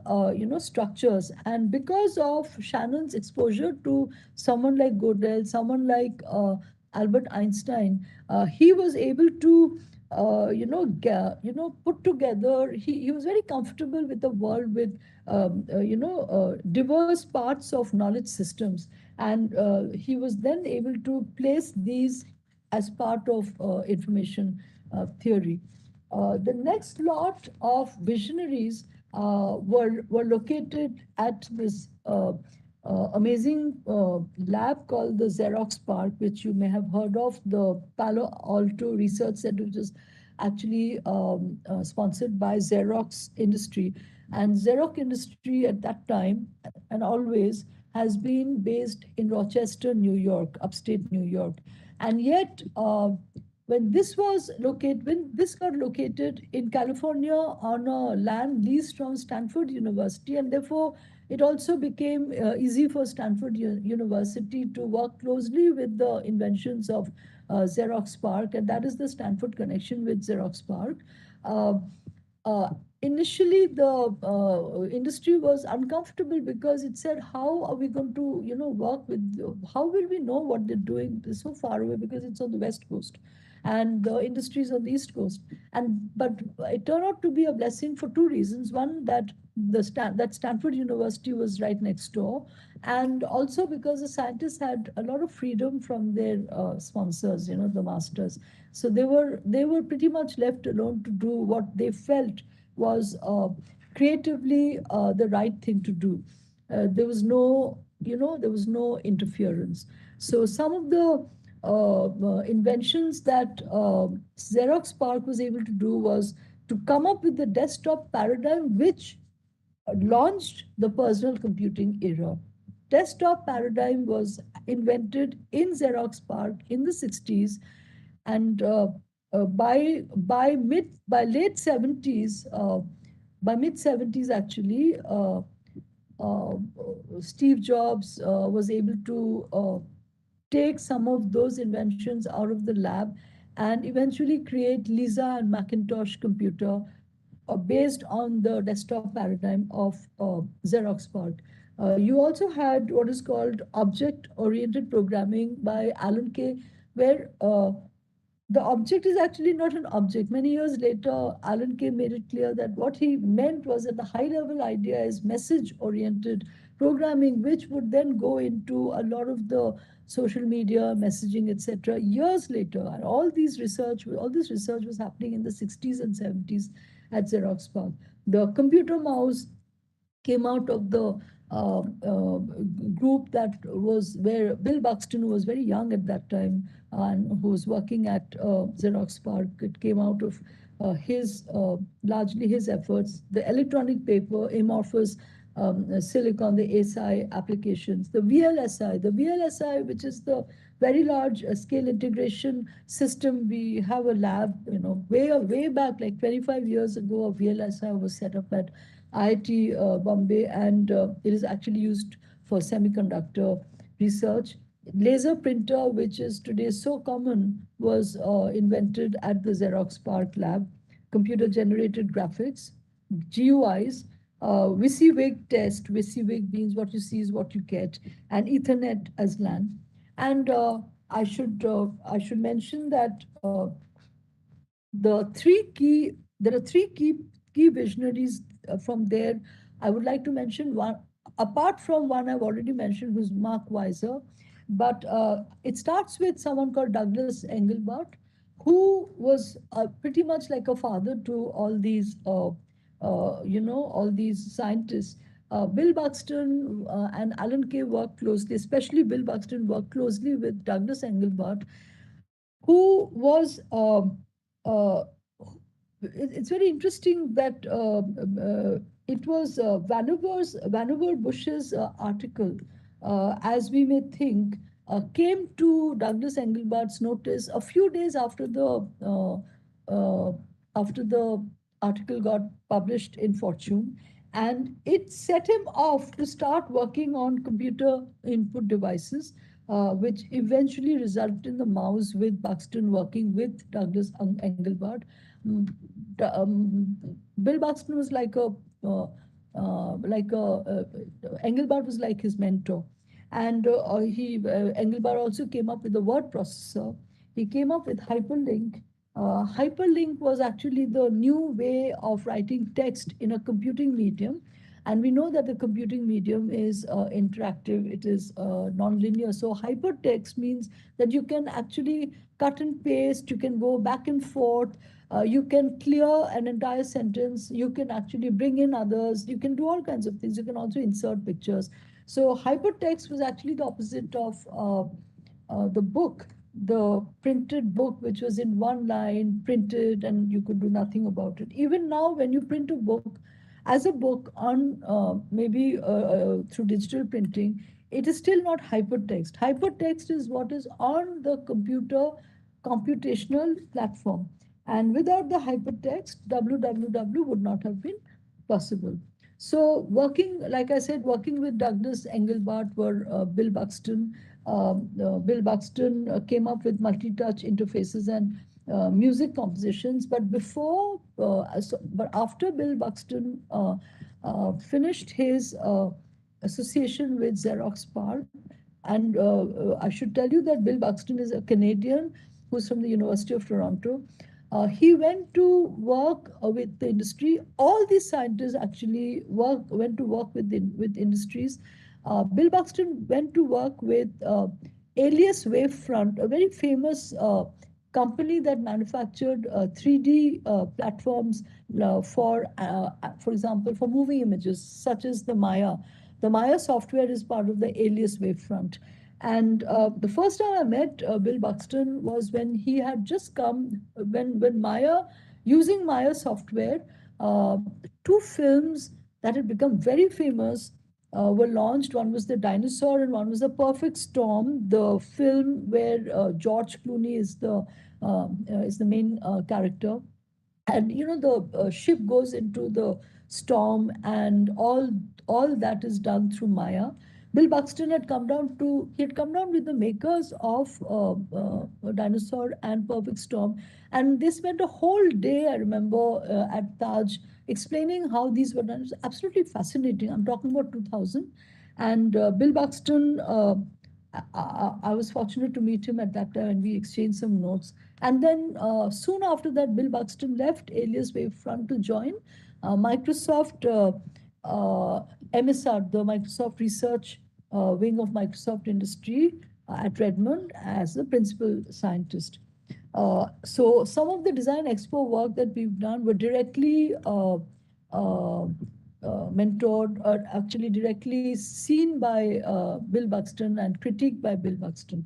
structures. And because of Shannon's exposure to someone like Godel, someone like Albert Einstein, he was able to put together. He was very comfortable with the world with diverse parts of knowledge systems. And he was then able to place these as part of information theory. The next lot of visionaries were located at this amazing lab called the Xerox PARC, which you may have heard of, the Palo Alto Research Center, which is actually sponsored by Xerox Industry. And Xerox Industry at that time and always has been based in Rochester, New York, upstate New York. And yet, when this got located in California on a land leased from Stanford University, and therefore it also became easy for Stanford University to work closely with the inventions of Xerox PARC, and that is the Stanford connection with Xerox PARC. Uh, uh, Initially, the industry was uncomfortable because it said, "How are we going to, work with? How will we know what they're doing? They're so far away because it's on the West Coast, and the industry is on the East Coast." And but it turned out to be a blessing for two reasons. One, that that Stanford University was right next door, and also because the scientists had a lot of freedom from their sponsors, the masters. So they were pretty much left alone to do what they felt was creatively the right thing to do. There was no interference. So some of the inventions that Xerox PARC was able to do was to come up with the desktop paradigm, which launched the personal computing era. Desktop paradigm was invented in Xerox PARC in the 60s, and by late 70s, by mid 70s actually, uh, Steve Jobs was able to take some of those inventions out of the lab and eventually create Lisa and Macintosh computer based on the desktop paradigm of Xerox PARC. You also had what is called object-oriented programming by Alan Kay, where the object is actually not an object. Many years later, Alan Kay made it clear that what he meant was that the high level idea is message oriented programming, which would then go into a lot of the social media messaging, etc. Years later, and all this research was happening in the 60s and 70s at Xerox PARC. The computer mouse came out of the group that was where Bill Buxton, who was very young at that time and who was working at Xerox PARC, it came out of his largely his efforts. The electronic paper, amorphous silicon, the ASI applications, the VLSI, which is the very large scale integration system. We have a lab, way back, like 25 years ago, a VLSI was set up at IIT Bombay, and it is actually used for semiconductor research. Laser printer, which is today so common, was invented at the Xerox PARC lab. Computer generated graphics, GUIs, WYSIWYG test. WYSIWYG means what you see is what you get, and Ethernet as LAN. And I should mention that there are three key visionaries from there. I would like to mention one, apart from one I've already mentioned, who's Mark Weiser. But it starts with someone called Douglas Engelbart, who was pretty much like a father to all these scientists. Bill Buxton and Alan Kay worked closely, especially Bill Buxton worked closely with Douglas Engelbart, who was uh, it's very interesting that it was Vannevar Bush's article as we may think, came to Douglas Engelbart's notice a few days after the article got published in Fortune, and it set him off to start working on computer input devices, which eventually resulted in the mouse with Buxton working with Douglas Engelbart. Mm, Bill Buxton was Engelbart was like his mentor, and Engelbart also came up with the word processor. He came up with hyperlink. Hyperlink was actually the new way of writing text in a computing medium, and we know that the computing medium is interactive, it is non-linear. So hypertext means that you can actually cut and paste, you can go back and forth, you can clear an entire sentence, you can actually bring in others, you can do all kinds of things, you can also insert pictures. So hypertext was actually the opposite of the book, the printed book, which was in one line, printed, and you could do nothing about it. Even now, when you print a book as a book on maybe through digital printing, it is still not hypertext. Hypertext is what is on the computer computational platform. And without the hypertext, www would not have been possible. So working, like I said, working with Douglas Engelbart were Bill Buxton. Bill Buxton came up with multi-touch interfaces and music compositions. But but after Bill Buxton finished his association with Xerox PARC, and I should tell you that Bill Buxton is a Canadian who's from the University of Toronto. He went to work with the industry. All these scientists actually went to work with industries. Bill Buxton went to work with Alias Wavefront, a very famous company that manufactured 3D platforms for example, for movie images, such as the Maya. The Maya software is part of the Alias Wavefront. And the first time I met Bill Buxton was when he had just come, when Maya, using Maya software, uh, two films that had become very famous were launched. One was The Dinosaur and one was The Perfect Storm, the film where George Clooney is the main character. And the ship goes into the storm, and all that is done through Maya. Bill Buxton had come down with the makers of Dinosaur and Perfect Storm, and they spent a whole day, I remember, at Taj, explaining how these were done. It was absolutely fascinating. I'm talking about 2000. And Bill Buxton, I was fortunate to meet him at that time, and we exchanged some notes. And then soon after that, Bill Buxton left Alias Wavefront to join Microsoft MSR, the Microsoft Research wing of Microsoft Industry at Redmond as the principal scientist. So some of the Design Expo work that we've done were directly mentored, or actually directly seen by Bill Buxton and critiqued by Bill Buxton.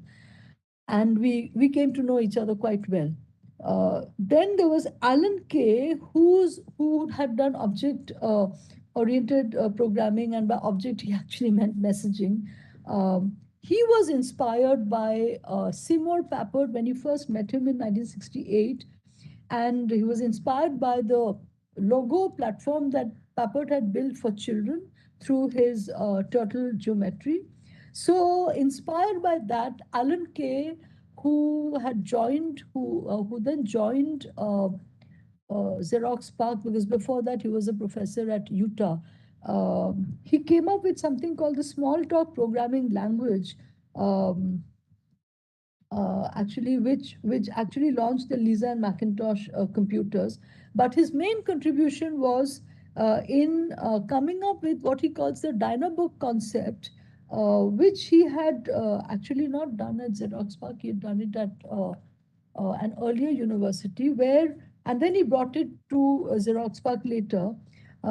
And we came to know each other quite well. Then there was Alan Kay, who had done object oriented programming, and by object he actually meant messaging. He was inspired by Seymour Papert when he first met him in 1968, and he was inspired by the logo platform that Papert had built for children through his turtle geometry. So inspired by that, Alan Kay, who then joined Xerox PARC, because before that he was a professor at Utah. He came up with something called the Smalltalk programming language, um, actually, which actually launched the Lisa and Macintosh computers. But his main contribution was in coming up with what he calls the Dynabook concept, which he had actually not done at Xerox PARC. He had done it at an earlier university, and then he brought it to Xerox PARC later.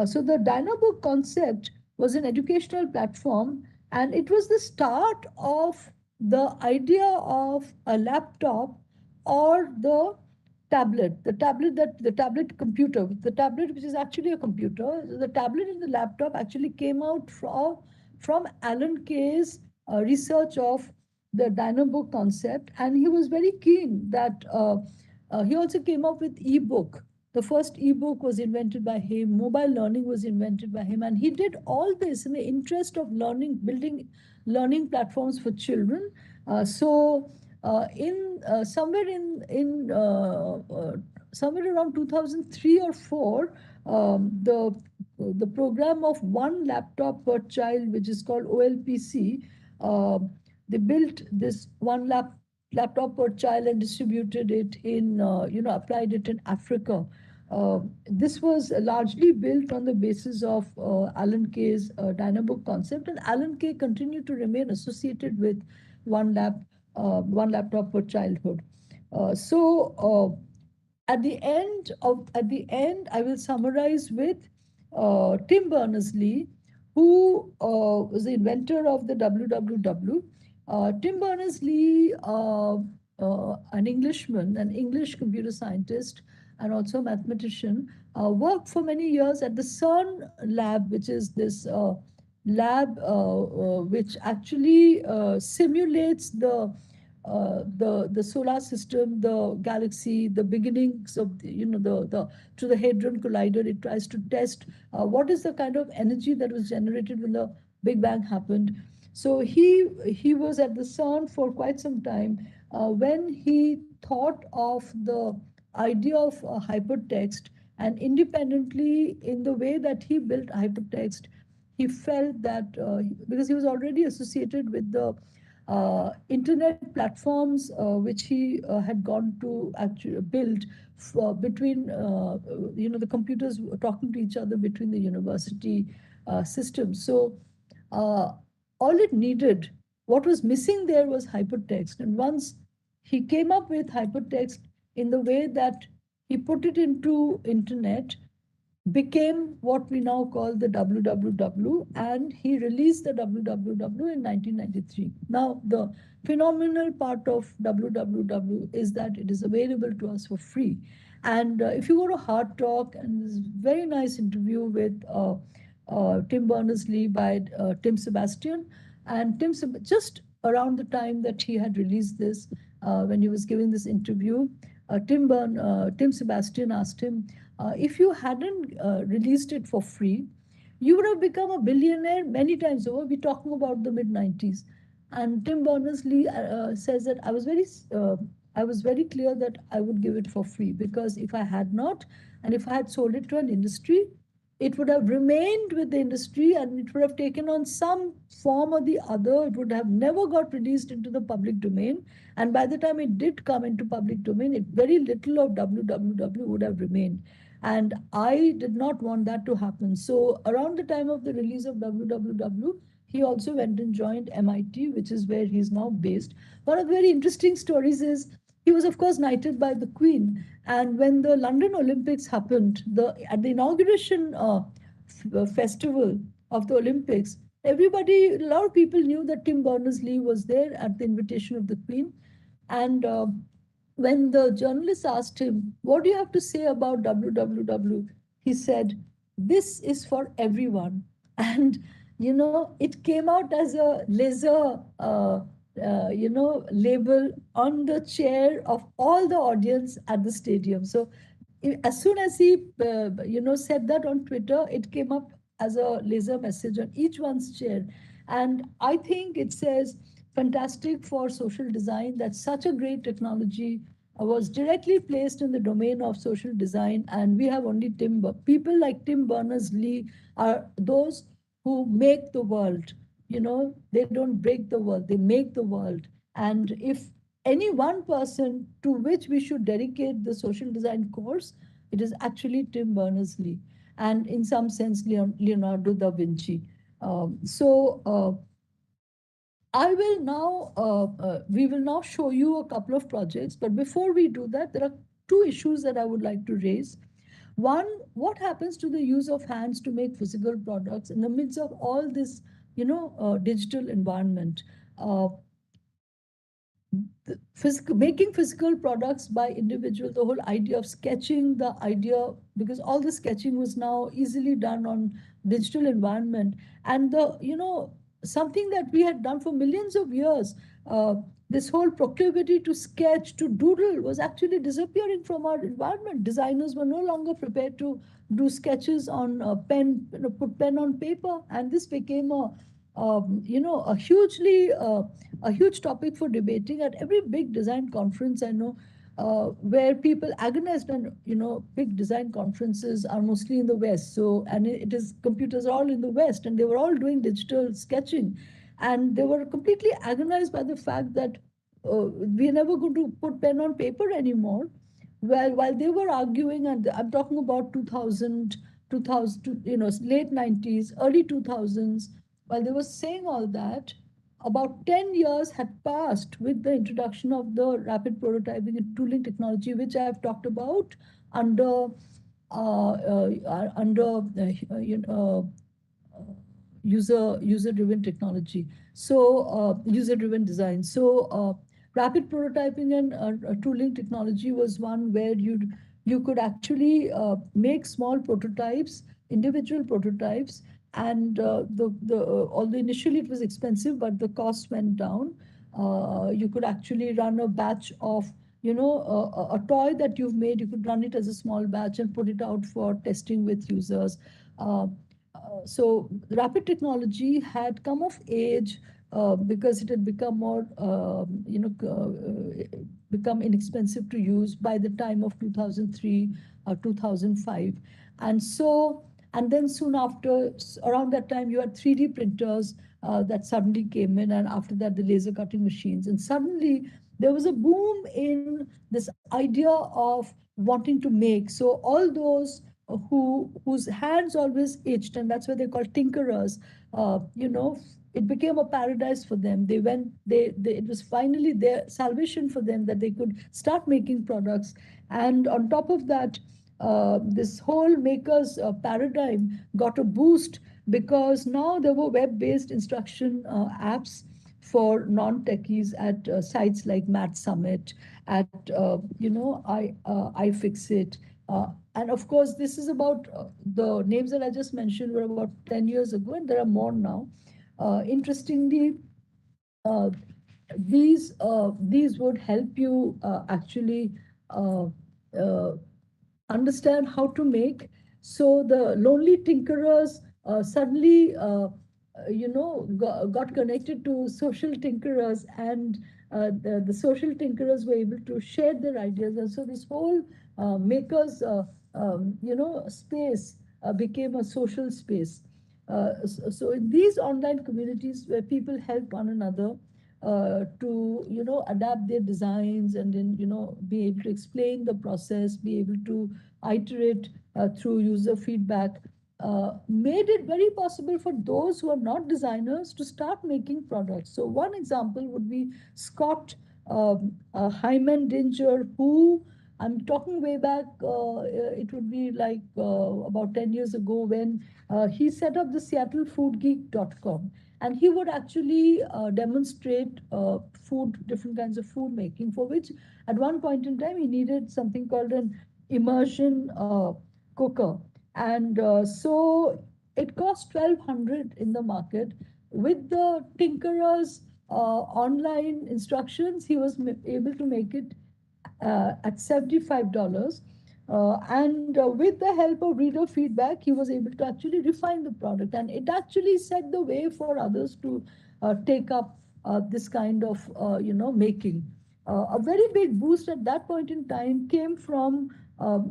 So the Dynabook concept was an educational platform, and it was the start of the idea of a laptop or the tablet computer, the tablet which is actually a computer. The tablet and the laptop actually came out from Alan Kay's research of the Dynabook concept, and he was very keen that he also came up with ebook. The first ebook was invented by him. Mobile learning was invented by him, and he did all this in the interest of learning, building learning platforms for children. In somewhere in somewhere around 2003 or 4, the program of one laptop per child, which is called OLPC, uh, they built this laptop per child and distributed it in, applied it in Africa. This was largely built on the basis of Alan Kay's Dynabook concept, and Alan Kay continued to remain associated with one laptop per childhood. At the end, I will summarize with Tim Berners-Lee, who was the inventor of the WWW. Tim Berners-Lee, an Englishman, an English computer scientist, and also a mathematician, worked for many years at the CERN lab, which is this lab which actually simulates the solar system, the galaxy, the beginnings of the to the Hadron Collider. It tries to test what is the kind of energy that was generated when the Big Bang happened. So he was at the CERN for quite some time when he thought of the idea of hypertext, and independently in the way that he built hypertext, he felt that because he was already associated with the internet platforms which he had gone to actually build between the computers talking to each other between the university systems. So uh, all it needed, what was missing there was hypertext. And once he came up with hypertext in the way that he put it into internet, became what we now call the WWW, and he released the WWW in 1993. Now, the phenomenal part of WWW is that it is available to us for free. And if you go to Hard Talk, and this very nice interview with Tim Berners-Lee by Tim Sebastian, and just around the time that he had released this, when he was giving this interview, Tim Sebastian asked him, if you hadn't released it for free, you would have become a billionaire many times over. We're talking about the mid 90s. And Tim Berners-Lee says that I was very clear that I would give it for free, because if I had not, and if I had sold it to an industry, it would have remained with the industry and it would have taken on some form or the other. It would have never got released into the public domain. And by the time it did come into public domain, very little of WWW would have remained. And I did not want that to happen. So around the time of the release of WWW, he also went and joined MIT, which is where he's now based. One of the very interesting stories is he was, of course, knighted by the Queen. And when the London Olympics happened, at the inauguration festival of the Olympics, a lot of people knew that Tim Berners-Lee was there at the invitation of the Queen. And when the journalist asked him, what do you have to say about WWW? He said, this is for everyone. And, it came out as a laser, label on the chair of all the audience at the stadium. So as soon as he, said that on Twitter, it came up as a laser message on each one's chair. And I think it says, fantastic for social design, that such a great technology was directly placed in the domain of social design. And we have only people like Tim Berners-Lee are those who make the world. They don't break the world, they make the world. And if any one person to which we should dedicate the social design course, it is actually Tim Berners-Lee, and in some sense, Leonardo da Vinci. We will now show you a couple of projects, but before we do that, there are two issues that I would like to raise. One, what happens to the use of hands to make physical products in the midst of all this, digital environment? Making physical products by individual, the whole idea of sketching, because all the sketching was now easily done on digital environment, and the something that we had done for millions of years. This whole proclivity to sketch, to doodle was actually disappearing from our environment. Designers were no longer prepared to do sketches on pen, put pen on paper, and this became a huge topic for debating at every big design conference. I know where people agonized, and big design conferences are mostly in the West. So, and it is computers are all in the West, and they were all doing digital sketching, and they were completely agonized by the fact that we are never going to put pen on paper anymore. Well, while they were arguing, and I'm talking about 2000, 2000, late 90s, early 2000s, while they were saying all that, about 10 years had passed with the introduction of the rapid prototyping and tooling technology, which I've talked about under user driven technology. So user driven design. So rapid prototyping and tooling technology was one where you could actually make small prototypes, individual prototypes, and although initially it was expensive, but the cost went down. You could actually run a batch of a toy that you've made. You could run it as a small batch and put it out for testing with users. uh, so rapid technology had come of age because it had become more, become inexpensive to use by the time of 2003 or 2005. And so, and then soon after, around that time, you had 3D printers that suddenly came in, and after that, the laser cutting machines. And suddenly, there was a boom in this idea of wanting to make. So all those whose hands always itched, and that's why they're called tinkerers. It became a paradise for them. They went, they it was finally their salvation for them that they could start making products. And on top of that, this whole makers paradigm got a boost because now there were web-based instruction apps for non-techies at sites like Math Summit, at iFixit, and of course, this is about the names that I just mentioned were about 10 years ago, and there are more now. Interestingly, uh, these would help you actually uh, uh, understand how to make. So the lonely tinkerers suddenly, got connected to social tinkerers, and the social tinkerers were able to share their ideas. And so this whole makers, space became a social space. So in these online communities where people help one another to adapt their designs, and then be able to explain the process, be able to iterate through user feedback, made it very possible for those who are not designers to start making products. So one example would be Scott Heimendinger, who, I'm talking way back, it would be like about 10 years ago, when he set up the SeattleFoodGeek.com. And he would actually demonstrate different kinds of food making, for which at one point in time he needed something called an immersion cooker. And so it cost 1,200 in the market. With the tinkerer's online instructions, he was able to make it at $75. And with the help of reader feedback, he was able to actually refine the product. And it actually set the way for others to take up this kind of, making. A very big boost at that point in time came from a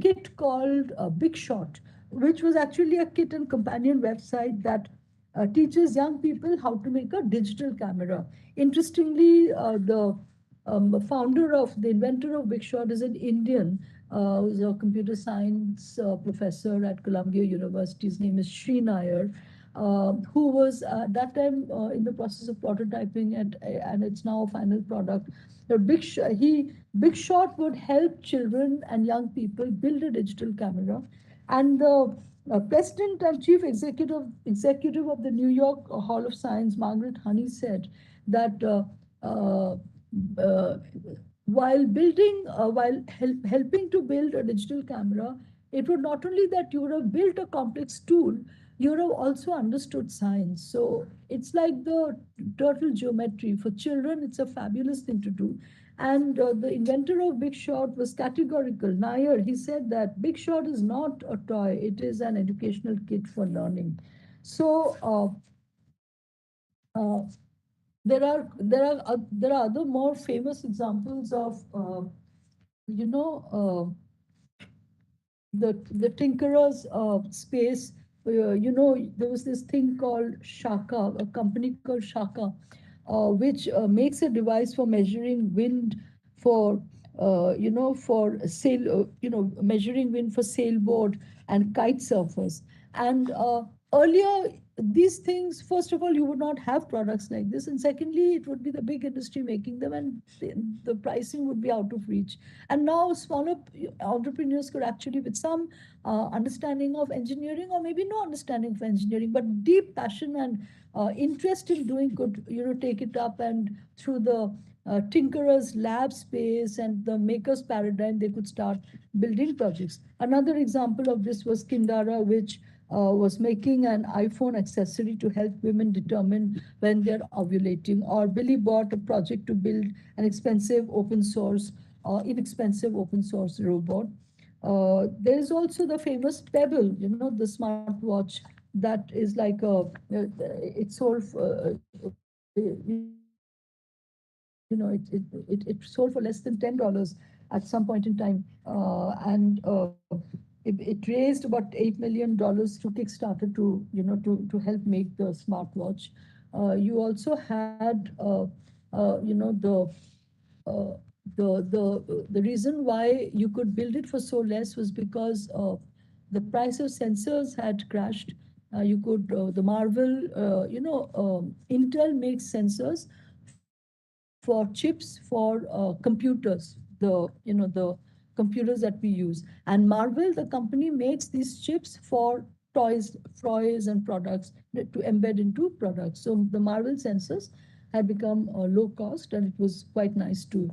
kit called Big Shot, which was actually a kit and companion website that teaches young people how to make a digital camera. Interestingly, the founder of the inventor of Big Shot is an Indian who's a computer science professor at Columbia University. His name is Sri Nair, who was at that time in the process of prototyping, and it's now a final product. Big Shot would help children and young people build a digital camera, and the president and chief executive of the New York Hall of Science, Margaret Honey, said that uh, uh, while helping to build a digital camera, it would not only that you would have built a complex tool, you have also understood science. So it's like the turtle geometry. For children, it's a fabulous thing to do. And the inventor of Big Shot was categorical. Nair, he said that Big Shot is not a toy, it is an educational kit for learning. So uh, there are other more famous examples of you know the tinkerer's space. There was this thing called Shaka, a company called Shaka, which makes a device for measuring wind for for sail, measuring wind for sailboard and kite surfers. And earlier, these things, first of all, you would not have products like this, and secondly, it would be the big industry making them, and the pricing would be out of reach. And now smaller entrepreneurs could actually, with some understanding of engineering, or maybe no understanding of engineering, but deep passion and interest in doing good, take it up, and through the tinkerer's lab space and the maker's paradigm, they could start building projects. Another example of this was Kindara, which was making an iPhone accessory to help women determine when they're ovulating. Or Billy bought a project to build an inexpensive open source robot. There is also the famous Pebble, the smartwatch that is like it's sold for, it sold for less than $10 at some point in time, and it raised about $8 million through Kickstarter to help make the smartwatch. You also had uh, the reason why you could build it for so less was because the price of sensors had crashed. You could the Marvel, Intel makes sensors for chips for computers, the computers that we use. And Marvel, the company, makes these chips for toys and products to embed into products. So the Marvel sensors had become low cost, and it was quite nice to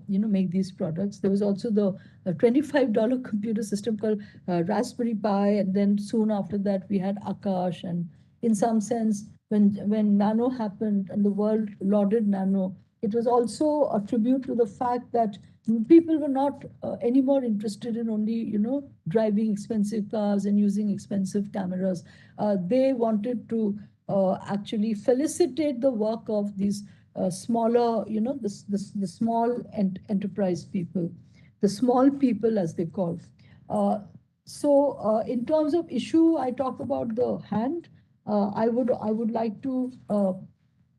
make these products. There was also the $25 computer system called Raspberry Pi, and then soon after that we had Akash. And in some sense, when Nano happened and the world lauded Nano, it was also a tribute to the fact that people were not anymore interested in only driving expensive cars and using expensive cameras. They wanted to actually felicitate the work of these smaller, the small enterprise people, the small people as they call. Uh, in terms of issue, I talk about the hand. I would like to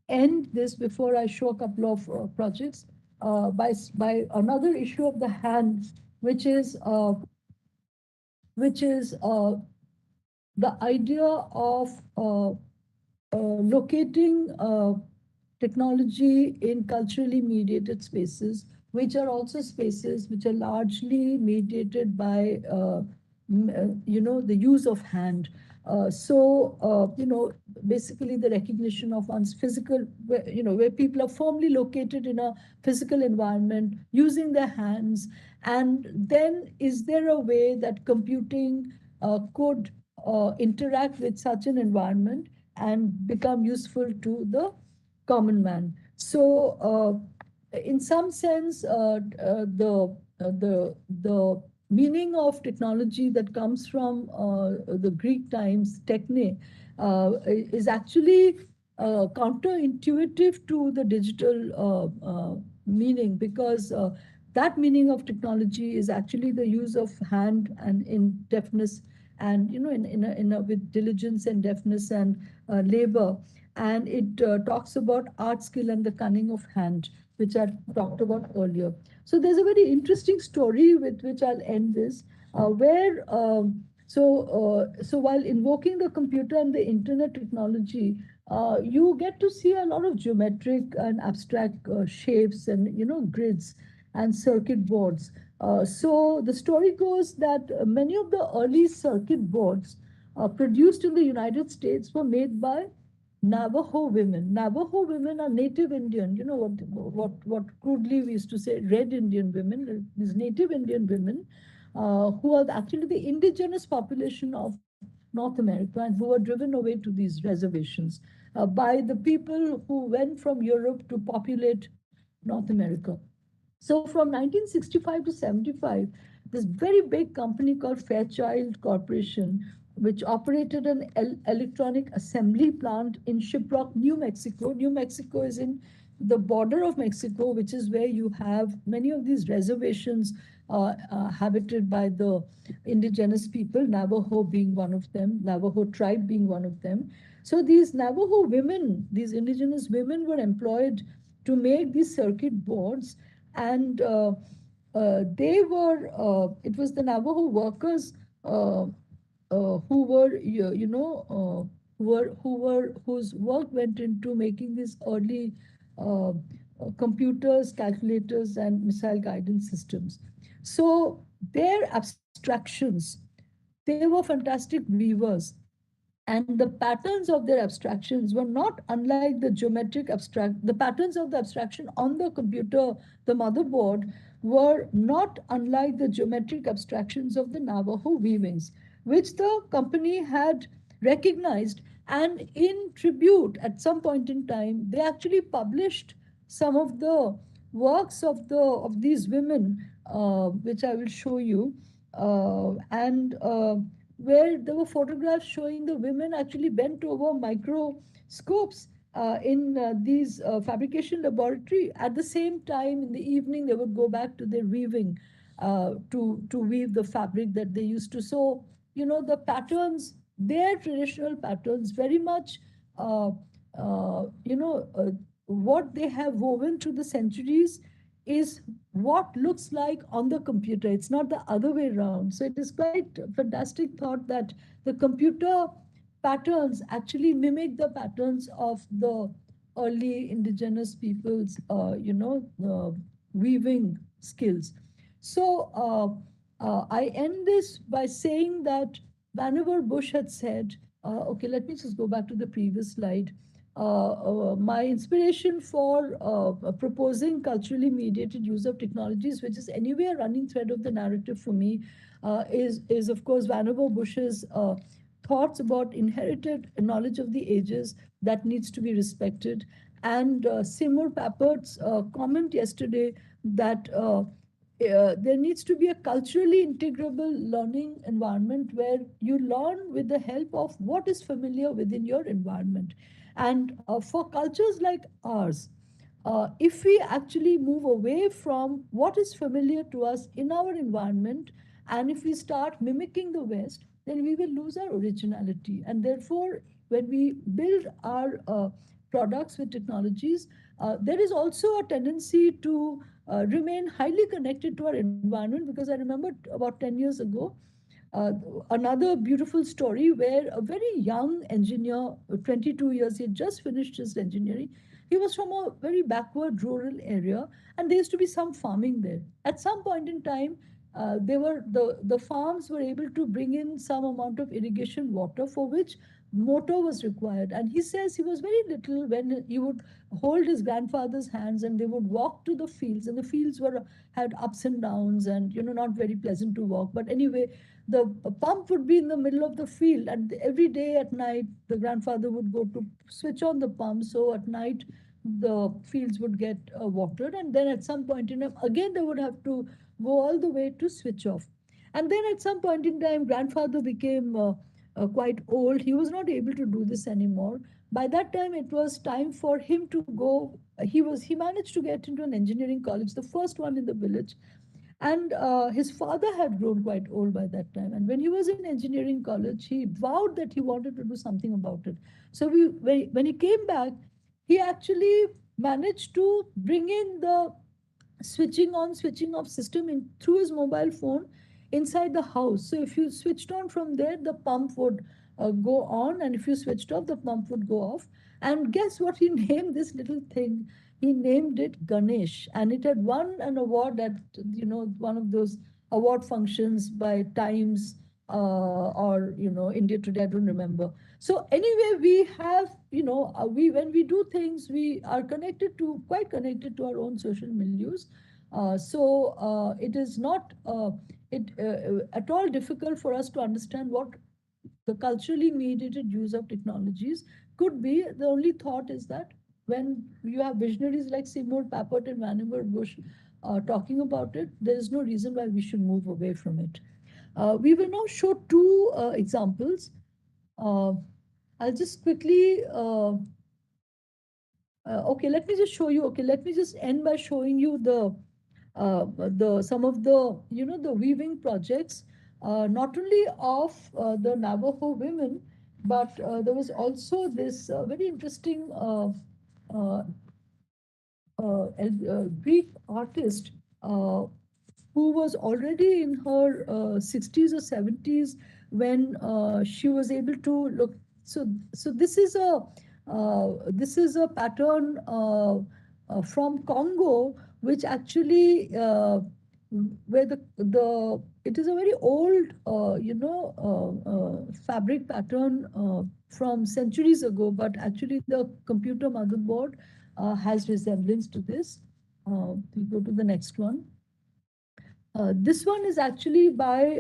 end this before I show a couple of projects by another issue of the hand, which is uh, which is the idea of locating technology in culturally mediated spaces, which are also spaces which are largely mediated by, the use of hand. Basically the recognition of one's physical, where people are firmly located in a physical environment using their hands. And then is there a way that computing could interact with such an environment and become useful to the common man? In some sense, the meaning of technology that comes from the Greek times, techne, is actually counterintuitive to the digital meaning, because that meaning of technology is actually the use of hand and in deftness, and with diligence and deftness and labor. And it talks about art, skill, and the cunning of hand, which I talked about earlier. So there's a very interesting story with which I'll end this, where so while invoking the computer and the internet technology, you get to see a lot of geometric and abstract shapes and grids and circuit boards. So the story goes that many of the early circuit boards produced in the United States were made by Navajo women. Navajo women are native Indian. You know what crudely we used to say, red Indian women. These native Indian women, who are actually the indigenous population of North America and who were driven away to these reservations by the people who went from Europe to populate North America. So from 1965 to 75, this very big company called Fairchild Corporation, which operated an electronic assembly plant in Shiprock, New Mexico. New Mexico is in the border of Mexico, which is where you have many of these reservations habited by the indigenous people, Navajo being one of them, Navajo tribe being one of them. So these Navajo women, these indigenous women were employed to make these circuit boards, and it was the Navajo workers who were, whose work went into making these early computers, calculators, and missile guidance systems. So their abstractions, they were fantastic weavers, and the patterns of their abstractions were not unlike the patterns of the abstraction on the computer, the motherboard, were not unlike the geometric abstractions of the Navajo weavings, which the company had recognized. And in tribute, at some point in time, they actually published some of the works of these women, which I will show you, and where there were photographs showing the women actually bent over microscopes in these fabrication laboratory. At the same time, in the evening, they would go back to their weaving to weave the fabric that they used to. So, the patterns, their traditional patterns, very much, uh, what they have woven through the centuries is what looks like on the computer. It's not the other way around. So it is quite a fantastic thought that the computer patterns actually mimic the patterns of the early indigenous people's, weaving skills. So I end this by saying that Vannevar Bush had said, okay, let me just go back to the previous slide. My inspiration for proposing culturally mediated use of technologies, which is anyway a running thread of the narrative for me, is of course Vannevar Bush's thoughts about inherited knowledge of the ages that needs to be respected, and Seymour Papert's comment yesterday that there needs to be a culturally integrable learning environment where you learn with the help of what is familiar within your environment. And for cultures like ours, if we actually move away from what is familiar to us in our environment, and if we start mimicking the West, then we will lose our originality. And therefore, when we build our products with technologies, there is also a tendency to remain highly connected to our environment, because I remember about 10 years ago, uh, another beautiful story where a very young engineer, 22 years, he had just finished his engineering. He was from a very backward rural area, and there used to be some farming there. At some point in time, the farms were able to bring in some amount of irrigation water for which motor was required. And he says he was very little when he would hold his grandfather's hands and they would walk to the fields, and the fields were had ups and downs, and not very pleasant to walk. But anyway, the pump would be in the middle of the field, and every day at night the grandfather would go to switch on the pump, so at night the fields would get watered. And then at some point in time again they would have to go all the way to switch off. And then at some point in time grandfather became quite old. He was not able to do this anymore. By that time it was time for him to go. He managed to get into an engineering college, the first one in the village. And his father had grown quite old by that time. And when he was in engineering college, he vowed that he wanted to do something about it. So when he came back, he actually managed to bring in the switching on, switching off system in through his mobile phone inside the house. So if you switched on from there, the pump would go on, and if you switched off, the pump would go off. And guess what he named this little thing? He named it Ganesh, and it had won an award at one of those award functions by Times or India Today. I don't remember. So anyway, we have we when we do things, we are quite connected to our own social milieux. It is not at all difficult for us to understand what the culturally mediated use of technologies could be. The only thought is that when you have visionaries like Seymour Papert and Vannevar Bush talking about it, there is no reason why we should move away from it. We will now show two examples. Uh, I'll just quickly okay, let me just show you. Okay, let me just end by showing you the some of the the weaving projects, not only of the Navajo women, but there was also this very interesting uh, Greek artist uh, who was already in her 60s or 70s when she was able to look. So this is a pattern from Congo, which actually where the it is a very old fabric pattern from centuries ago, but actually the computer motherboard has resemblance to this. We go to the next one. This one is actually by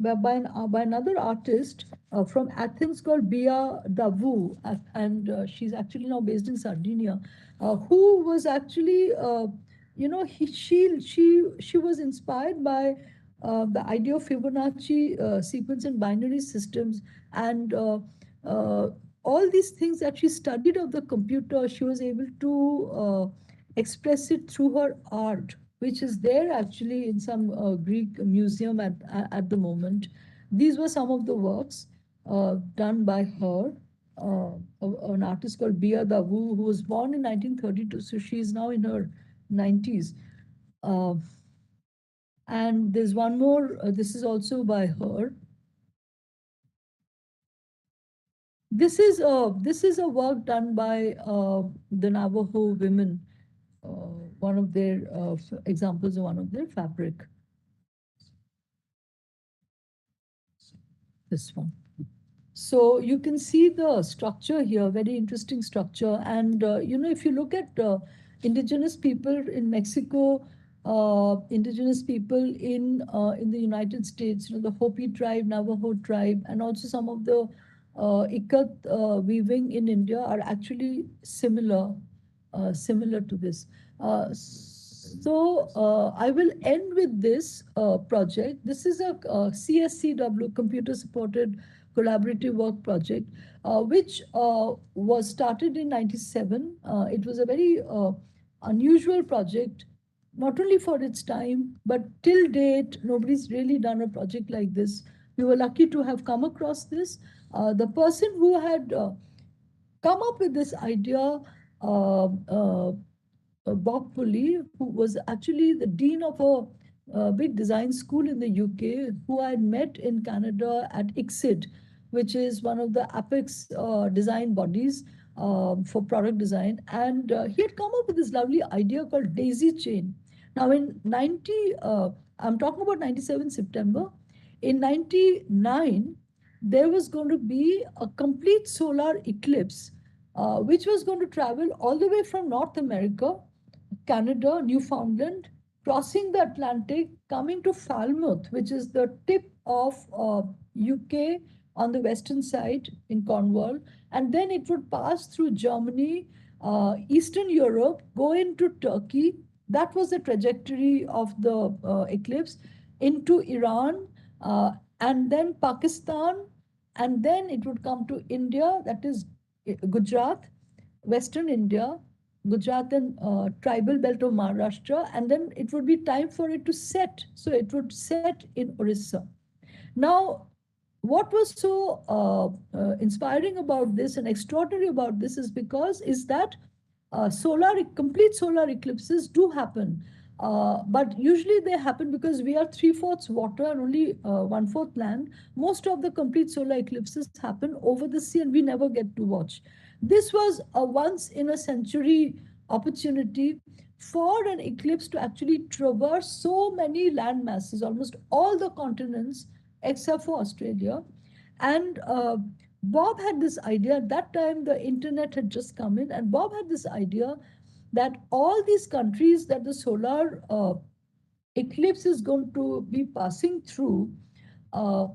another artist from Athens called Bia Davu, and she's actually now based in Sardinia, who was actually, she was inspired by the idea of Fibonacci sequence and binary systems, and uh, all these things that she studied of the computer, she was able to express it through her art, which is there actually in some Greek museum at the moment. These were some of the works done by her, an artist called Bia Davu, who was born in 1932, so she is now in her 90s. Uh, and there's one more, this is also by her. This is a work done by the Navajo women, one of their examples of one of their fabric. This one. So you can see the structure here, very interesting structure. And if you look at indigenous people in Mexico, indigenous people in the United States, the Hopi tribe, Navajo tribe, and also some of the ikat weaving in India are actually similar to this. I will end with this project. This is a CSCW, computer supported collaborative work project, which was started in 97. It was a very unusual project, not only for its time, but till date, nobody's really done a project like this. We were lucky to have come across this. The person who had come up with this idea, Bob Pulley, who was actually the dean of a big design school in the UK, who I had met in Canada at ICSID, which is one of the apex design bodies for product design. And he had come up with this lovely idea called daisy chain. Now, in 90, I'm talking about 97 September, in 99, there was going to be a complete solar eclipse, which was going to travel all the way from North America, Canada, Newfoundland, crossing the Atlantic, coming to Falmouth, which is the tip of UK on the western side in Cornwall, and then it would pass through Germany, Eastern Europe, go into Turkey. That was the trajectory of the eclipse, into Iran, and then Pakistan, and then it would come to India, that is Gujarat, Western India, Gujarat and tribal belt of Maharashtra, and then it would be time for it to set. So it would set in Orissa. Now, what was so inspiring about this and extraordinary about this is that complete solar eclipses do happen. But usually they happen because we are three-fourths water and only one-fourth land. Most of the complete solar eclipses happen over the sea and we never get to watch. This was a once in a century opportunity for an eclipse to actually traverse so many land masses, almost all the continents except for Australia. And Bob had this idea. At that time, the internet had just come in, and Bob had this idea that all these countries that the solar eclipse is going to be passing through, uh,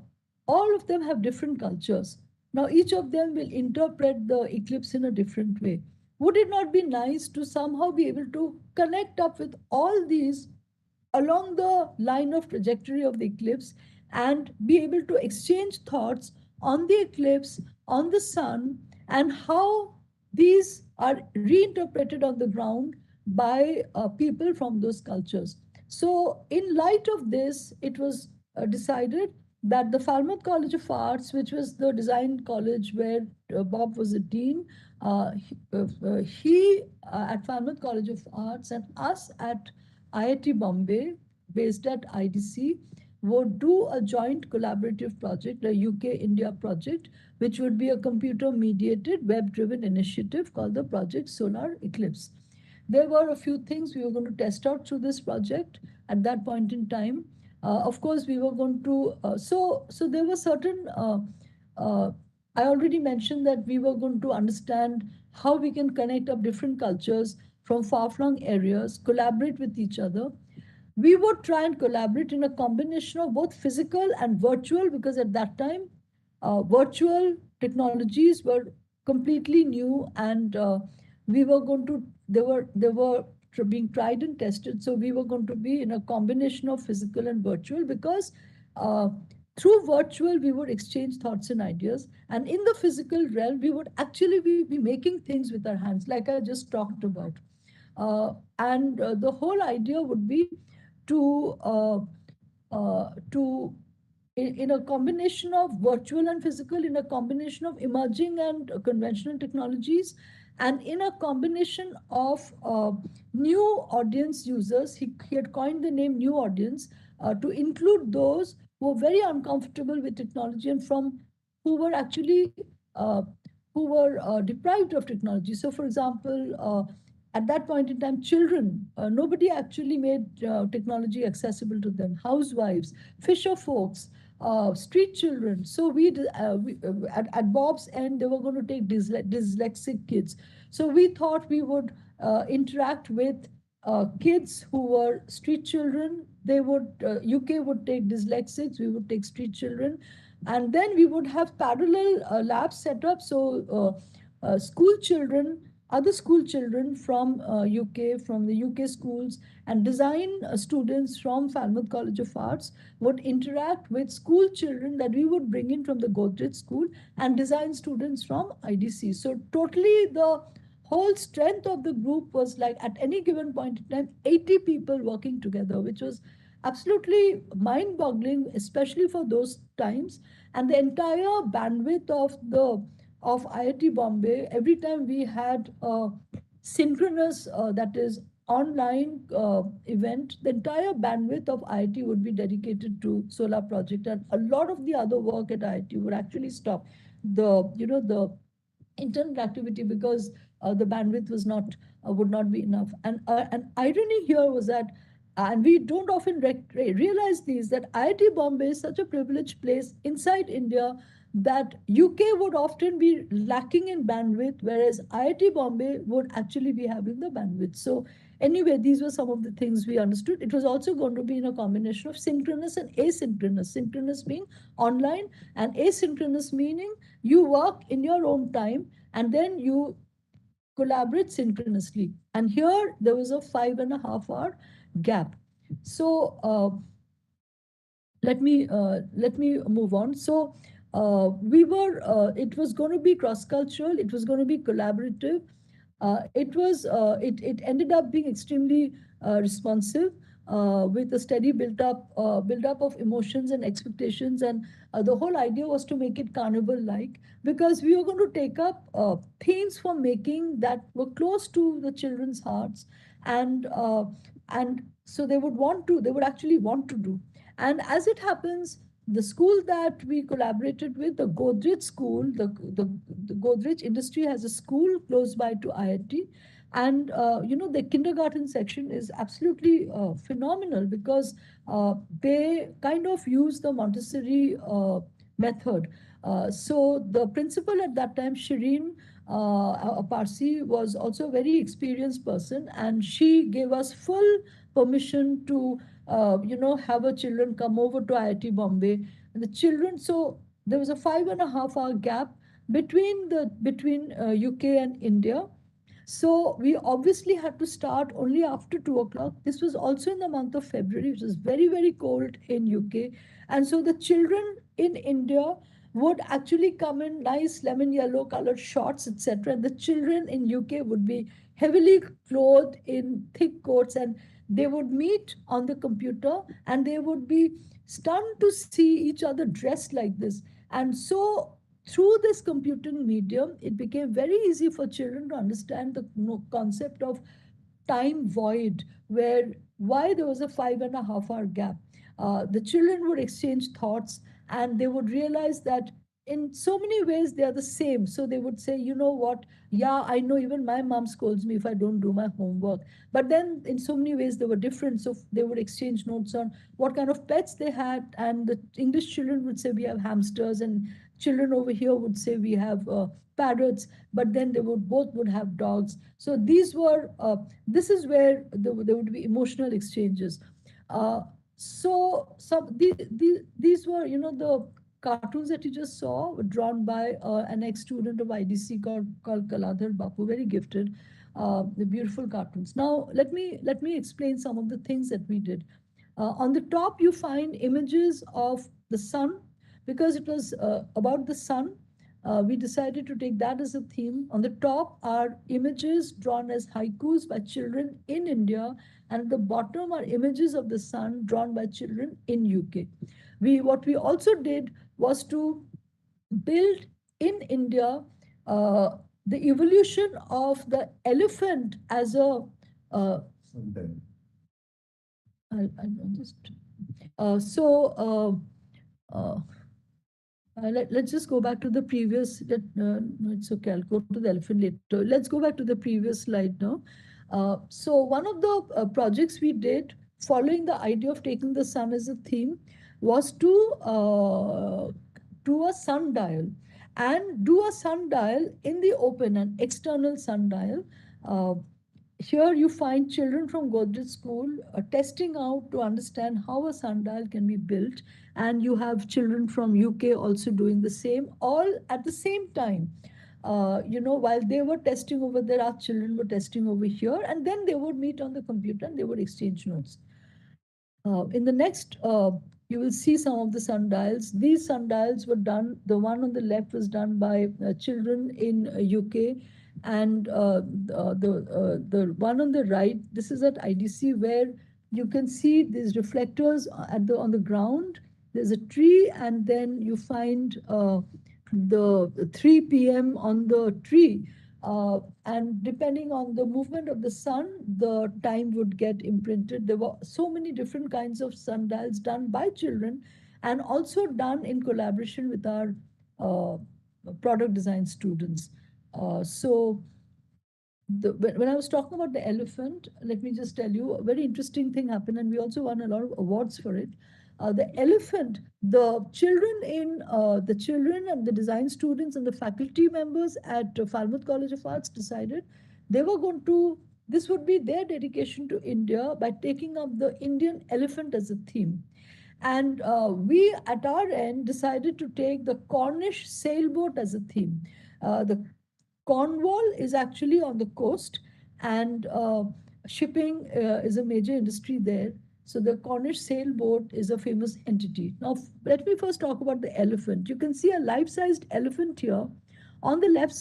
all of them have different cultures. Now, each of them will interpret the eclipse in a different way. Would it not be nice to somehow be able to connect up with all these along the line of trajectory of the eclipse and be able to exchange thoughts on the eclipse, on the sun, and how these are reinterpreted on the ground by people from those cultures? So, in light of this, it was decided that the Falmouth College of Arts, which was the design college where Bob was a dean, he at Falmouth College of Arts and us at IIT Bombay, based at IDC, would do a joint collaborative project, a UK India project, which would be a computer mediated, web driven initiative called the Project Solar Eclipse. There were a few things we were going to test out through this project at that point in time. Of course, we were going to, so there were certain, uh, I already mentioned that we were going to understand how we can connect up different cultures from far-flung areas, collaborate with each other. We would try and collaborate in a combination of both physical and virtual, because at that time, virtual technologies were completely new, and we were going to they were being tried and tested. So we were going to be in a combination of physical and virtual, because uh, through virtual we would exchange thoughts and ideas, and in the physical realm we would actually be making things with our hands, like I just talked about. And the whole idea would be to in a combination of virtual and physical, in a combination of emerging and conventional technologies, and in a combination of new audience users. He had coined the name new audience to include those who were very uncomfortable with technology and from who were actually deprived of technology. So, for example, at that point in time, children, nobody actually made technology accessible to them. Housewives, fisher folks, street children. So at Bob's end, they were going to take dyslexic kids. So we thought we would interact with kids who were street children. They would UK would take dyslexics. We would take street children, and then we would have parallel labs set up. So school children, other school children from UK, from the UK schools, and design students from Falmouth College of Arts would interact with school children that we would bring in from the Godrej School, and design students from IDC. So totally the whole strength of the group was, like, at any given point in time, 80 people working together, which was absolutely mind boggling, especially for those times. And the entire bandwidth of IIT Bombay, every time we had a synchronous, that is online event, the entire bandwidth of IIT would be dedicated to solar project, and a lot of the other work at IIT would actually stop. The internal activity, because the bandwidth was not would not be enough. And an irony here was that, and we don't often realize these, that IIT Bombay is such a privileged place inside India that UK would often be lacking in bandwidth, whereas IIT Bombay would actually be having the bandwidth. So anyway, these were some of the things we understood. It was also going to be in a combination of synchronous and asynchronous. Synchronous being online, and asynchronous meaning you work in your own time and then you collaborate synchronously. And here there was a 5.5 hour gap. So let me move on. So we were it was going to be cross cultural, it was going to be collaborative. It ended up being extremely responsive, with a steady build up of emotions and expectations. And the whole idea was to make it carnival like, because we were going to take up themes for making that were close to the children's hearts. And so they would actually want to do. And as it happens, the school that we collaborated with, the Godrej School, the Godrej Industry has a school close by to IIT. And, the kindergarten section is absolutely phenomenal, because they kind of use the Montessori method. So the principal at that time, Shireen Parsi, was also a very experienced person, and she gave us full permission to have our children come over to IIT Bombay And the children, so there was a 5.5 hour gap between UK and India. So we obviously had to start only after 2 o'clock. This was also in the month of February, which was very, very cold in UK. And so the children in India would actually come in nice lemon yellow colored shorts, etc. And the children in UK would be heavily clothed in thick coats, and they would meet on the computer and they would be stunned to see each other dressed like this. And so through this computing medium, it became very easy for children to understand the concept of time void, where why there was a 5.5 hour gap. The children would exchange thoughts and they would realize that in so many ways they are the same. So they would say, you know what, yeah, I know even my mom scolds me if I don't do my homework. But then in so many ways they were different. So they would exchange notes on what kind of pets they had. And the English children would say, we have hamsters, and children over here would say, we have parrots, but then they would both would have dogs. So this is where there would be emotional exchanges. These were, the cartoons that you just saw were drawn by an ex-student of IDC called Kaladhar Bapu, very gifted, the beautiful cartoons. Now, let me explain some of the things that we did. On the top, you find images of the sun, because it was about the sun. We decided to take that as a theme. On the top are images drawn as haikus by children in India, and at the bottom are images of the sun drawn by children in UK. What we also did was to build in India uh, the evolution of the elephant as a uh, I'll just so let's just go back to the previous. No, it's okay. I'll go to the elephant later. Let's go back to the previous slide now. So one of the projects we did, following the idea of taking the sun as a theme, was to do a sundial, and do a sundial in the open, an external sundial. Uh, Here you find children from Godrej School testing out to understand how a sundial can be built, and you have children from UK also doing the same, all at the same time. While they were testing over there, our children were testing over here, and then they would meet on the computer and they would exchange notes. In the next, you will see some of the sundials. These sundials were done, the one on the left was done by children in UK, and the one on the right, this is at IDC, where you can see these reflectors on the ground. There's a tree, and then you find the 3 p.m. on the tree. And depending on the movement of the sun, the time would get imprinted. There were so many different kinds of sundials done by children, and also done in collaboration with our uh, product design students. When I was talking about the elephant, let me just tell you a very interesting thing happened, and we also won a lot of awards for it. The elephant, the children and the design students and the faculty members at Falmouth College of Arts decided they were going to, this would be their dedication to India by taking up the Indian elephant as a theme. And we at our end decided to take the Cornish sailboat as a theme. The Cornwall is actually on the coast, and shipping is a major industry there. So the Cornish sailboat is a famous entity. Now, let me first talk about the elephant. You can see a life-sized elephant here on the left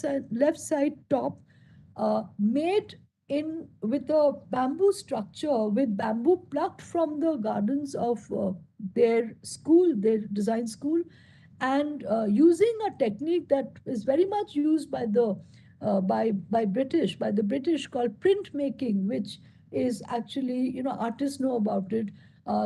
side top, made in with a bamboo structure, with bamboo plucked from the gardens of their school, their design school, and using a technique that is very much used by the British, called printmaking, which is actually, artists know about it.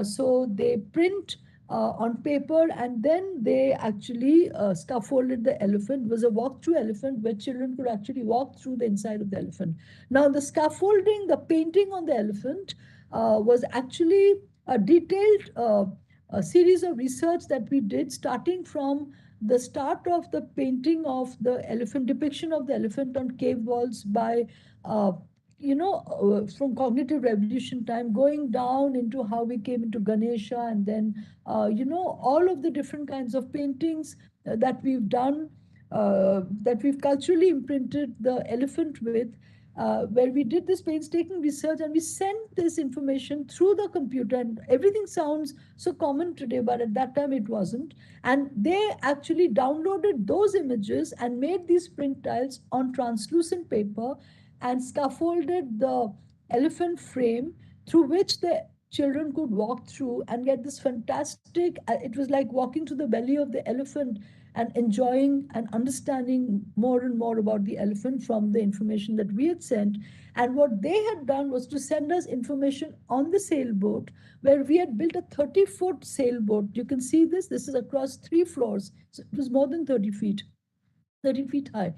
So they print on paper, and then they actually scaffolded the elephant. It was a walk-through elephant where children could actually walk through the inside of the elephant. Now, the scaffolding, the painting on the elephant was actually a detailed a series of research that we did, starting from the start of the painting of the elephant, depiction of the elephant on cave walls by from cognitive revolution time, going down into how we came into Ganesha, and then, all of the different kinds of paintings that we've done, that we've culturally imprinted the elephant with, where we did this painstaking research and we sent this information through the computer. And everything sounds so common today, but at that time it wasn't. And they actually downloaded those images and made these print tiles on translucent paper and scaffolded the elephant frame through which the children could walk through and get this fantastic, it was like walking to the belly of the elephant and enjoying and understanding more and more about the elephant from the information that we had sent. And what they had done was to send us information on the sailboat, where we had built a 30-foot sailboat. You can see this. This is across 3 floors. So it was more than 30 feet. 30 feet high.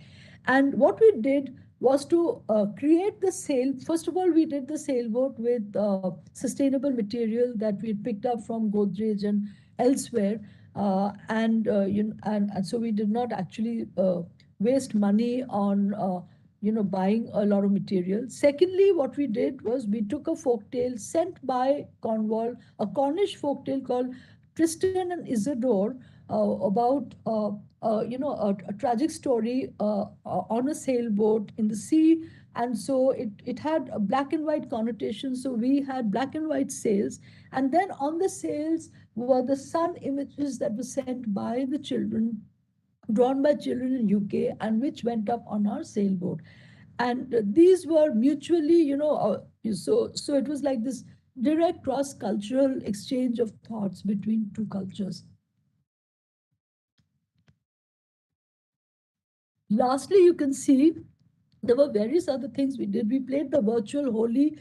And what we did was to create the sail. First of all, we did the sailboat with sustainable material that we had picked up from Godrej and elsewhere. And so we did not actually waste money on buying a lot of material. Secondly, what we did was we took a folktale sent by Cornwall, a Cornish folktale called Tristan and Isidore, about a tragic story on a sailboat in the sea. And so it had a black and white connotation. So we had black and white sails. And then on the sails were the sun images that were sent by the children, drawn by children in UK, and which went up on our sailboat. And these were mutually, so it was like this direct cross-cultural exchange of thoughts between two cultures. Lastly, you can see there were various other things we did. We played the virtual Holi.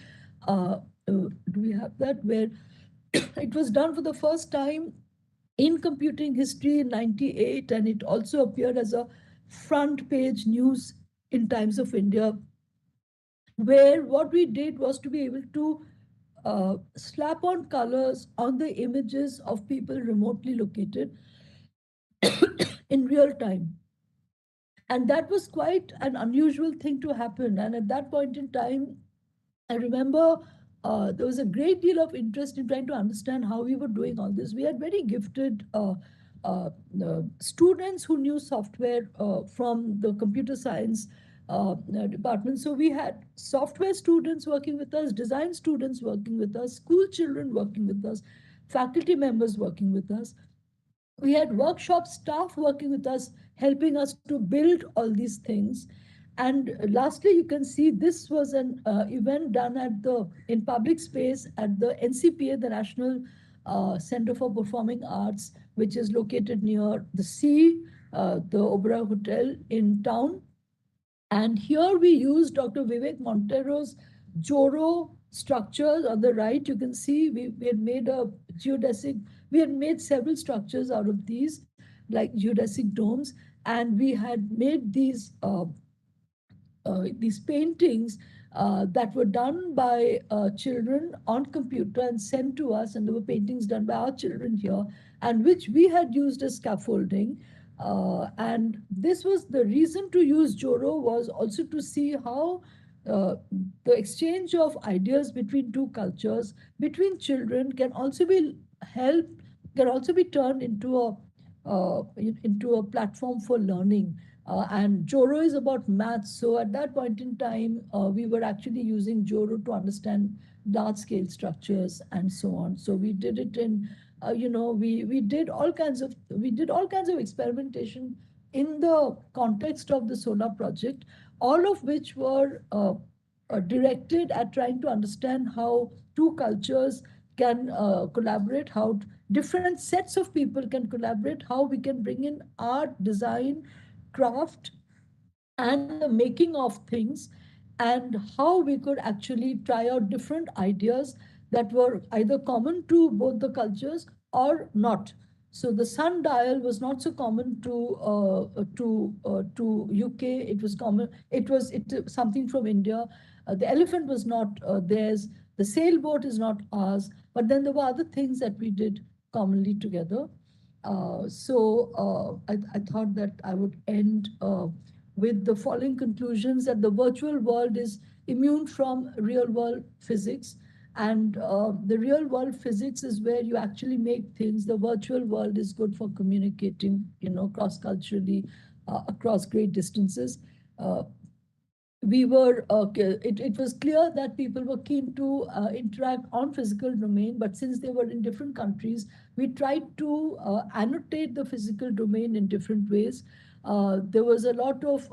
Do we have that? Where it was done for the first time in computing history in 98, and it also appeared as a front page news in Times of India, where what we did was to be able to slap on colors on the images of people remotely located in real time. And that was quite an unusual thing to happen. And at that point in time, I remember there was a great deal of interest in trying to understand how we were doing all this. We had very gifted students who knew software from the computer science department. So we had software students working with us, design students working with us, school children working with us, faculty members working with us. We had workshop staff working with us, helping us to build all these things. And lastly, you can see this was an event done in public space at the NCPA, the National Center for Performing Arts, which is located near the sea, the Oberoi Hotel in town. And here we used Dr. Vivek Montero's Joro structures. On the right, you can see we had made a geodesic, we had made several structures out of these, like geodesic domes. And we had made these paintings that were done by children on computer and sent to us, and there were paintings done by our children here, and which we had used as scaffolding. And this was the reason to use Joro, was also to see how the exchange of ideas between two cultures, between children, can also be helped, can also be turned into a platform for learning. And Joro is about maths. So at that point in time, we were actually using Joro to understand large scale structures and so on. So we did it in, we did all kinds of experimentation in the context of the solar project, all of which were directed at trying to understand how two cultures can collaborate, how different sets of people can collaborate, how we can bring in art, design, craft, and the making of things, and how we could actually try out different ideas that were either common to both the cultures or not. So the sundial was not so common to UK. It was common. It something from India. The elephant was not theirs. The sailboat is not ours. But then there were other things that we did commonly together. I thought that I would end with the following conclusions: that the virtual world is immune from real world physics. And the real world physics is where you actually make things. The virtual world is good for communicating, cross culturally, across great distances. Uh, it was clear that people were keen to interact on physical domain, but since they were in different countries, we tried to annotate the physical domain in different ways. There was a lot of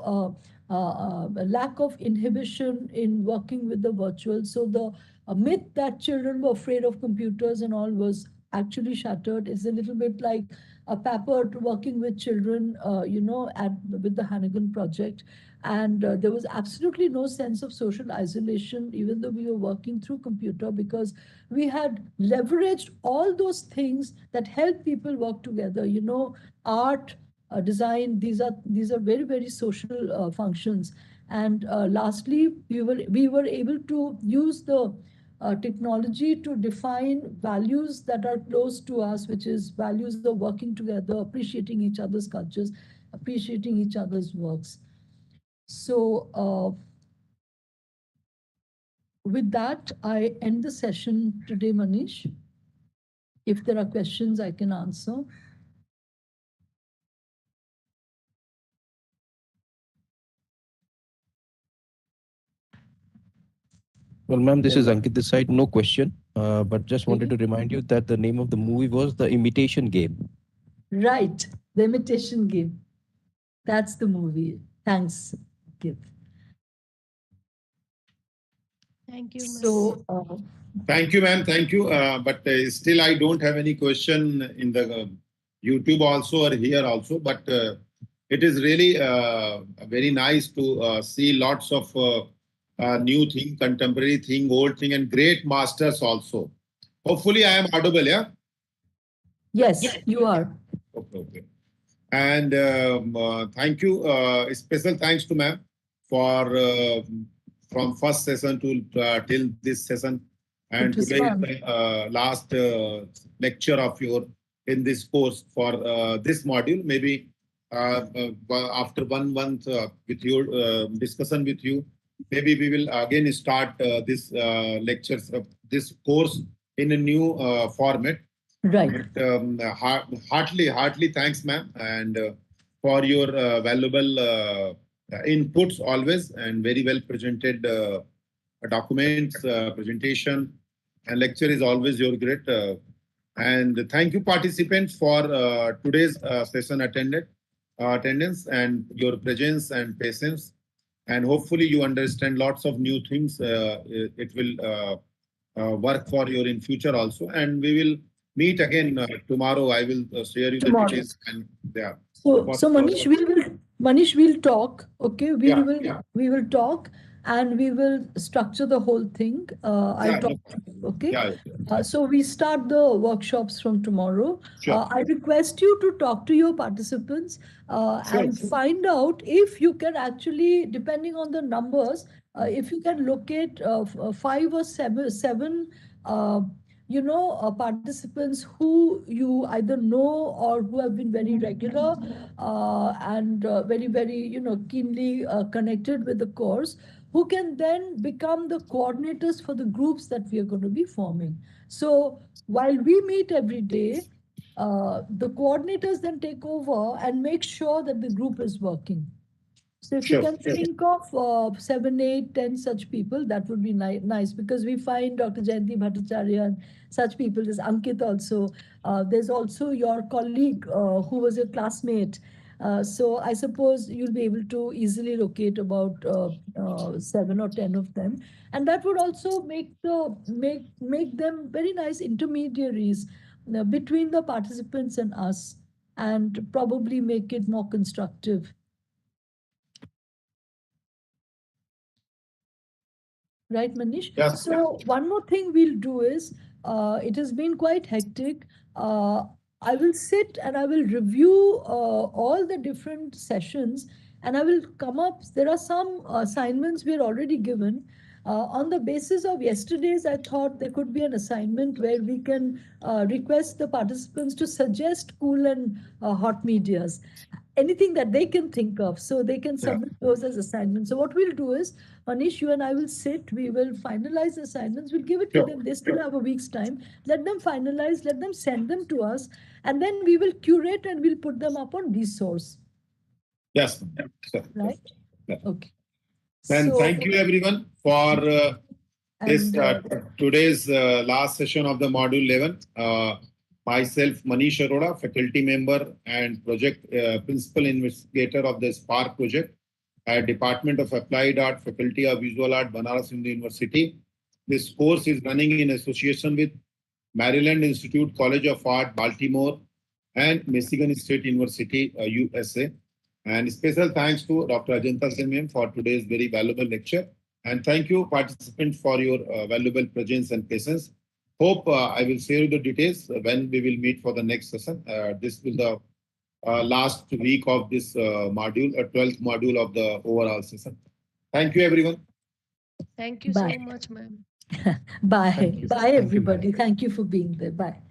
lack of inhibition in working with the virtual. So the myth that children were afraid of computers and all was actually shattered. It's a little bit like a Papert working with children, with the Hannigan project. And there was absolutely no sense of social isolation, even though we were working through computer, because we had leveraged all those things that help people work together. Art, design, these are very, very social functions. And lastly, we were able to use the technology to define values that are close to us, which is values of working together, appreciating each other's cultures, appreciating each other's works. So with that, I end the session today, Manish. If there are questions, I can answer. Well, ma'am, this is Ankit this side. No question, but just wanted to remind you that the name of the movie was The Imitation Game. Right, The Imitation Game. That's the movie. Thanks, Ankit. Thank you, ma'am. So, Thank you, ma'am. Thank you. But still, I don't have any question in the YouTube also or here also. But it is really very nice to see lots of new thing, contemporary thing, old thing, and great masters also. Hopefully, I am audible, yeah? yes, you are. Okay, okay. And thank you. Special thanks to ma'am for from first session to till this session. And It was today is fun. the last lecture of your in this course for this module. Maybe after 1 month with your discussion with you, maybe we will again start this lectures of this course in a new format. Right. But, heartily thanks, ma'am, and for your valuable inputs always and very well presented documents, presentation, and lecture is always your great. And thank you, participants, for today's session attendance and your presence and patience. And hopefully, you understand lots of new things. It will work for your in future also, and we will meet again tomorrow. I will share you Tomorrow. the details and yeah. So Manish, we'll talk. Okay, Yeah. we will talk, and we will structure the whole thing. I'll Yeah, talk to you. Okay. Yeah. So we start the workshops from tomorrow. Sure. I request you to talk to your participants Sure. and find out if you can actually, depending on the numbers, if you can locate 5 or 7 participants who you either know or who have been very regular and very, very, keenly connected with the course, who can then become the coordinators for the groups that we are going to be forming. So while we meet every day, the coordinators then take over and make sure that the group is working. So if you can think of 7, 8, 10 such people, that would be nice, because we find Dr. Jayanti Bhattacharya and such people. There's Ankit also. There's also your colleague who was your classmate. So I suppose you'll be able to easily locate about 7 or 10 of them, and that would also make them very nice intermediaries between the participants and us, and probably make it more constructive. Right, Manish? Yes. So one more thing we'll do is, it has been quite hectic. I will sit and I will review all the different sessions, and I will come up. There are some assignments we are already given. On the basis of yesterday's, I thought there could be an assignment where we can request the participants to suggest cool and hot medias. anything that they can think of. So they can Yeah. submit those as assignments. So what we'll do is, Manish, you and I will sit, we will finalize the assignments, we'll give it to Sure. them. They still have a week's time. Let them finalize, let them send them to us, and then we will curate and we'll put them up on resource, Yes, ma'am. Sure. right? Yeah. Okay. And So- thank you everyone for this and, today's last session of the module 11. Myself, Manish Arora, faculty member and project principal investigator of the Spark project at Department of Applied Art, Faculty of Visual Art, Banaras Hindu University. This course is running in association with Maryland Institute College of Art, Baltimore, and Michigan State University, USA. And special thanks to Dr. Ajanta Sen ma'am for today's very valuable lecture. And thank you, participants, for your valuable presence and patience. Hope I will share you the details when we will meet for the next session. This will the last week of this module, 12th module of the overall session. Thank you, everyone. Thank you Bye. so much, ma'am. bye. Thank you. Bye, everybody. Thank you for being there. Bye.